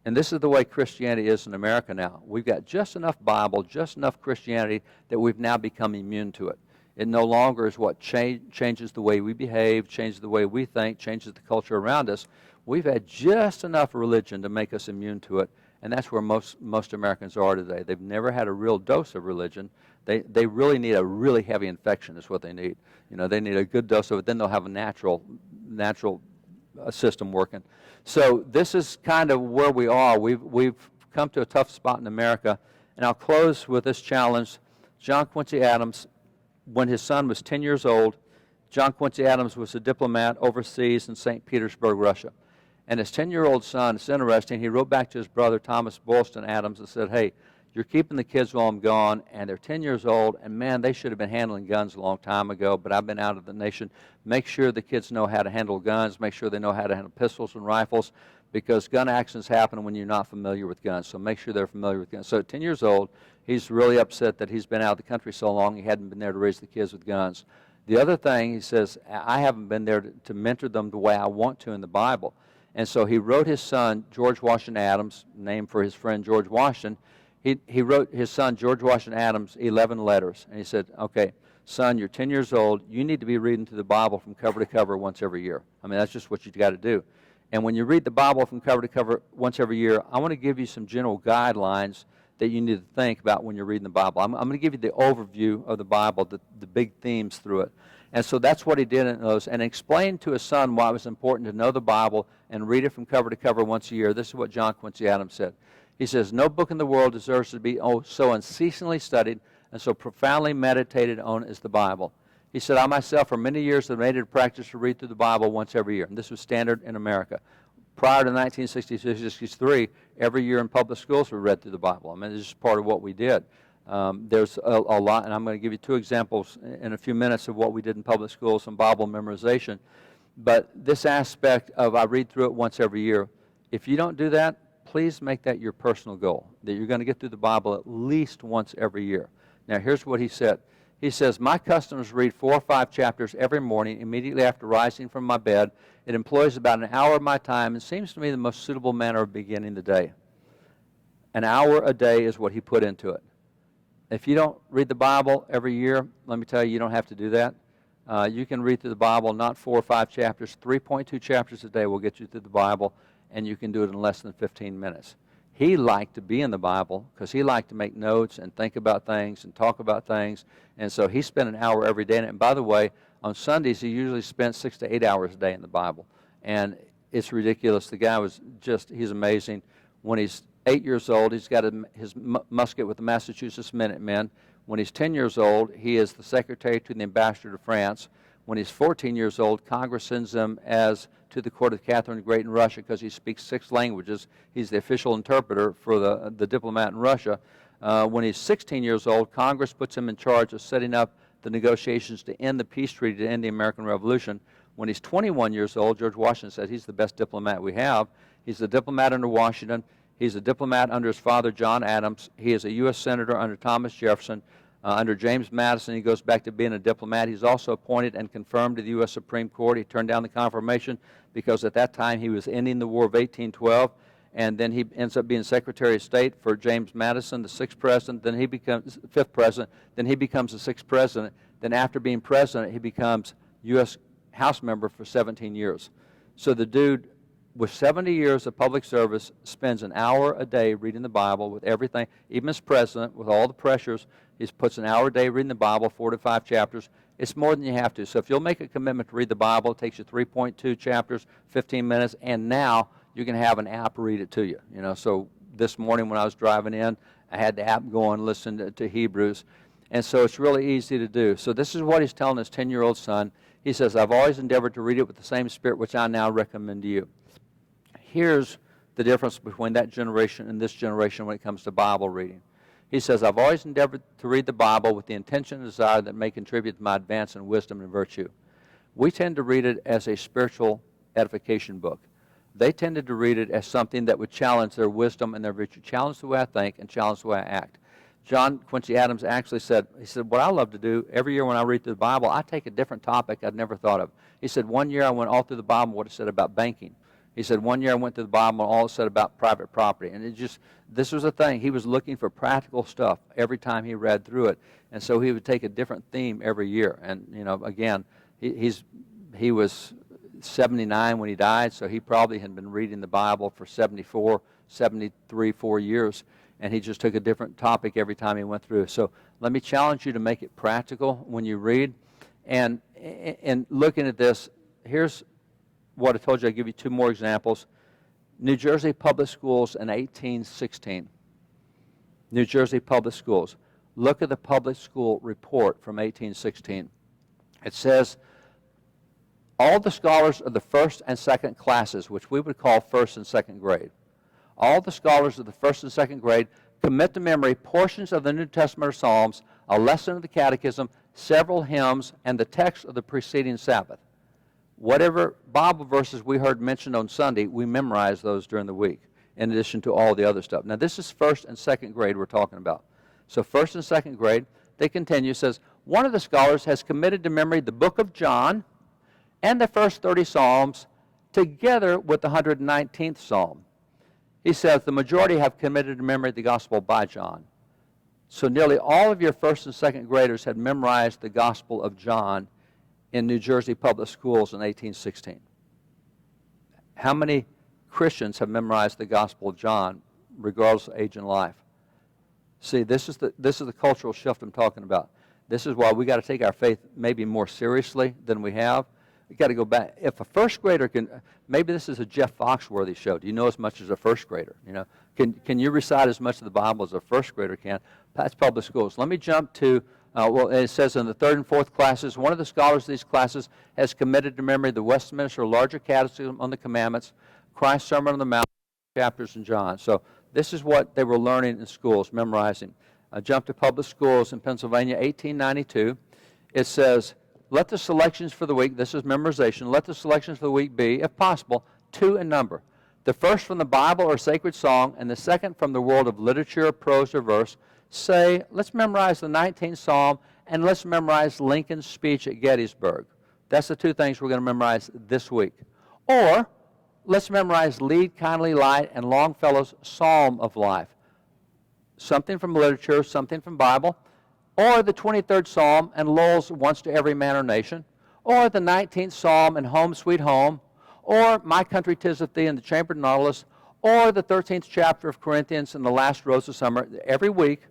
Speaker 1: And this is the way Christianity is in America now. We've got just enough Bible, just enough Christianity that we've now become immune to it. It no longer is what changes the way we behave, changes the way we think, changes the culture around us. We've had just enough religion to make us immune to it, and that's where most Americans are today. They've never had a real dose of religion. They really need a really heavy infection is what they need. They need a good dose of it, then they'll have a natural system working. So this is kind of where we are. We've come to a tough spot in America, and I'll close with this challenge. John Quincy Adams, when his son was 10 years old, John Quincy Adams was a diplomat overseas in St. Petersburg, Russia. And his 10-year-old son, it's interesting, he wrote back to his brother Thomas Boylston Adams and said, hey, you're keeping the kids while I'm gone, and they're 10 years old, and man, they should have been handling guns a long time ago, but I've been out of the nation. Make sure the kids know how to handle guns, make sure they know how to handle pistols and rifles, because gun accidents happen when you're not familiar with guns, so make sure they're familiar with guns. So at 10 years old, he's really upset that he's been out of the country so long, he hadn't been there to raise the kids with guns. The other thing, he says, I haven't been there to mentor them the way I want to in the Bible. And so he wrote his son, George Washington Adams, named for his friend George Washington, he wrote his son, George Washington Adams, 11 letters. And he said, okay, son, you're 10 years old. You need to be reading through the Bible from cover to cover once every year. I mean, that's just what you've got to do. And when you read the Bible from cover to cover once every year, I want to give you some general guidelines that you need to think about when you're reading the Bible. I'm going to give you the overview of the Bible, the big themes through it. And so that's what he did in those, and explained to his son why it was important to know the Bible and read it from cover to cover once a year. This is what John Quincy Adams said. He says, no book in the world deserves to be so unceasingly studied and so profoundly meditated on as the Bible. He said, I myself for many years have made it a practice to read through the Bible once every year. And this was standard in America. Prior to 1962-63, every year in public schools we read through the Bible. I mean, this is part of what we did. There's a lot, and I'm going to give you two examples in a few minutes of what we did in public schools, some Bible memorization. But this aspect of I read through it once every year, if you don't do that, please make that your personal goal, that you're going to get through the Bible at least once every year. Now, here's what he said. He says, my customers read 4 or 5 chapters every morning immediately after rising from my bed. It employs about an hour of my time and seems to me the most suitable manner of beginning the day. An hour a day is what he put into it. If you don't read the Bible every year, let me tell you, you don't have to do that. You can read through the Bible, not 4 or 5 chapters. 3.2 chapters a day will get you through the Bible, and you can do it in less than 15 minutes. He liked to be in the Bible because he liked to make notes and think about things and talk about things. And so he spent an hour every day in it. And by the way, on Sundays, he usually spent 6 to 8 hours a day in the Bible. And it's ridiculous. The guy was just, he's amazing. When he's 8 years old, he's got his musket with the Massachusetts Minutemen. When he's 10 years old, he is the secretary to the ambassador to France. When he's 14 years old, Congress sends him as to the court of Catherine the Great in Russia because he speaks 6 languages. He's the official interpreter for the diplomat in Russia. When he's 16 years old, Congress puts him in charge of setting up the negotiations to end the peace treaty to end the American Revolution. When he's 21 years old, George Washington said he's the best diplomat we have. He's the diplomat under Washington. He's a diplomat under his father, John Adams. He is a U.S. Senator under Thomas Jefferson. Under James Madison, he goes back to being a diplomat. He's also appointed and confirmed to the U.S. Supreme Court. He turned down the confirmation because at that time he was ending the War of 1812. And then he ends up being Secretary of State for James Madison, the 6th president. Then he becomes 5th president. Then he becomes the 6th president. Then after being president, he becomes U.S. House member for 17 years. So the dude, with 70 years of public service, spends an hour a day reading the Bible with everything, even as president, with all the pressures. He puts an hour a day reading the Bible, 4 to 5 chapters. It's more than you have to. So if you'll make a commitment to read the Bible, it takes you 3.2 chapters, 15 minutes, and now you can have an app read it to you. You know, so this morning when I was driving in, I had the app going, listening to Hebrews. And so it's really easy to do. So this is what he's telling his 10-year-old son. He says, I've always endeavored to read it with the same spirit which I now recommend to you. Here's the difference between that generation and this generation when it comes to Bible reading. He says, I've always endeavored to read the Bible with the intention and desire that may contribute to my advance in wisdom and virtue. We tend to read it as a spiritual edification book. They tended to read it as something that would challenge their wisdom and their virtue, challenge the way I think and challenge the way I act. John Quincy Adams actually said, what I love to do, every year when I read through the Bible, I take a different topic I'd never thought of. He said, one year I went all through the Bible what it said about banking. He said, one year I went through the Bible and all it said about private property. And this was a thing. He was looking for practical stuff every time he read through it. And so he would take a different theme every year. And, you know, again, he was 79 when he died, so he probably had been reading the Bible for 74, 73, 4 years. And he just took a different topic every time he went through. So let me challenge you to make it practical when you read. And looking at this, here's what I told you. I'll give you 2 more examples. New Jersey Public Schools in 1816. New Jersey Public Schools. Look at the public school report from 1816. It says, all the scholars of the 1st and 2nd classes, which we would call 1st and 2nd grade, all the scholars of the 1st and 2nd grade commit to memory portions of the New Testament or Psalms, a lesson of the Catechism, several hymns, and the text of the preceding Sabbath. Whatever Bible verses we heard mentioned on Sunday, we memorize those during the week, in addition to all the other stuff. Now, this is 1st and 2nd grade we're talking about. So 1st and 2nd grade, they continue, says, one of the scholars has committed to memory the book of John and the first 30 Psalms together with the 119th Psalm. He says the majority have committed to memory the Gospel by John. So nearly all of your 1st and 2nd graders had memorized the Gospel of John in New Jersey public schools in 1816. How many Christians have memorized the Gospel of John, regardless of age and life? See, this is the cultural shift I'm talking about. This is why we got to take our faith maybe more seriously than we have. We got to go back. If a 1st grader can, maybe this is a Jeff Foxworthy show. Do you know as much as a 1st grader? You know, can you recite as much of the Bible as a 1st grader can? That's public schools. Let me jump to. Well, it says in the 3rd and 4th classes, one of the scholars of these classes has committed to memory the Westminster Larger Catechism on the Commandments, Christ's Sermon on the Mount, chapters in John. So this is what they were learning in schools, memorizing. I jumped to public schools in Pennsylvania, 1892. It says, let the selections for the week, this is memorization, let the selections for the week be, if possible, 2 in number. The first from the Bible or sacred song, and the second from the world of literature, prose, or verse. Say, let's memorize the 19th Psalm, and let's memorize Lincoln's speech at Gettysburg. That's the 2 things we're going to memorize this week. Or, let's memorize Lead, Kindly Light, and Longfellow's Psalm of Life. Something from literature, something from Bible. Or the 23rd Psalm and Lowell's Once to Every Man or Nation. Or the 19th Psalm and Home Sweet Home. Or My Country 'Tis of Thee and the Chambered Nautilus. Or the 13th chapter of Corinthians and the Last Rose of Summer. Every week,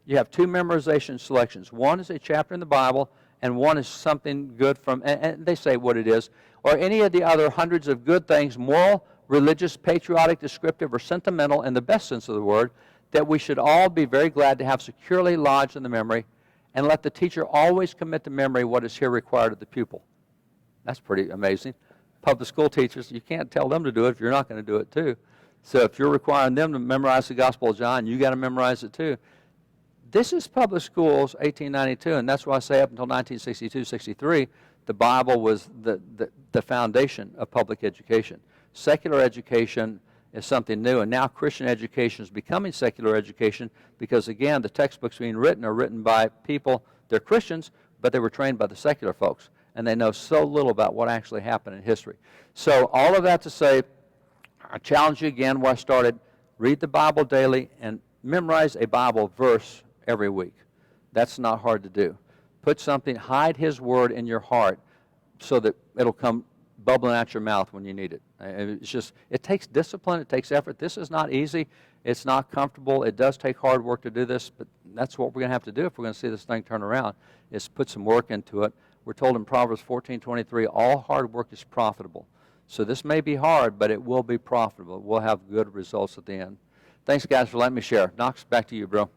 Speaker 1: you have 2 memorization selections. One is a chapter in the Bible, and one is something good from, and they say what it is, or any of the other hundreds of good things, moral, religious, patriotic, descriptive, or sentimental in the best sense of the word, that we should all be very glad to have securely lodged in the memory, and let the teacher always commit to memory what is here required of the pupil. That's pretty amazing. Public school teachers, you can't tell them to do it if you're not going to do it too. So if you're requiring them to memorize the Gospel of John, you got to memorize it too. This is public schools 1892, and that's why I say up until 1962-63, the Bible was the foundation of public education. Secular education is something new, and now Christian education is becoming secular education because, again, the textbooks being written are written by people, they're Christians, but they were trained by the secular folks, and they know so little about what actually happened in history. So all of that to say, I challenge you again where I started, read the Bible daily and memorize a Bible verse every week. That's not hard to do. Put something, hide His Word in your heart so that it'll come bubbling out your mouth when you need it. It's just, it takes discipline, it takes effort. This is not easy, it's not comfortable, it does take hard work to do this, but that's what we're going to have to do if we're going to see this thing turn around, is put some work into it. We're told in Proverbs 14:23, all hard work is profitable. So this may be hard, but it will be profitable. We'll have good results at the end. Thanks, guys, for letting me share. Knox, back to you, bro.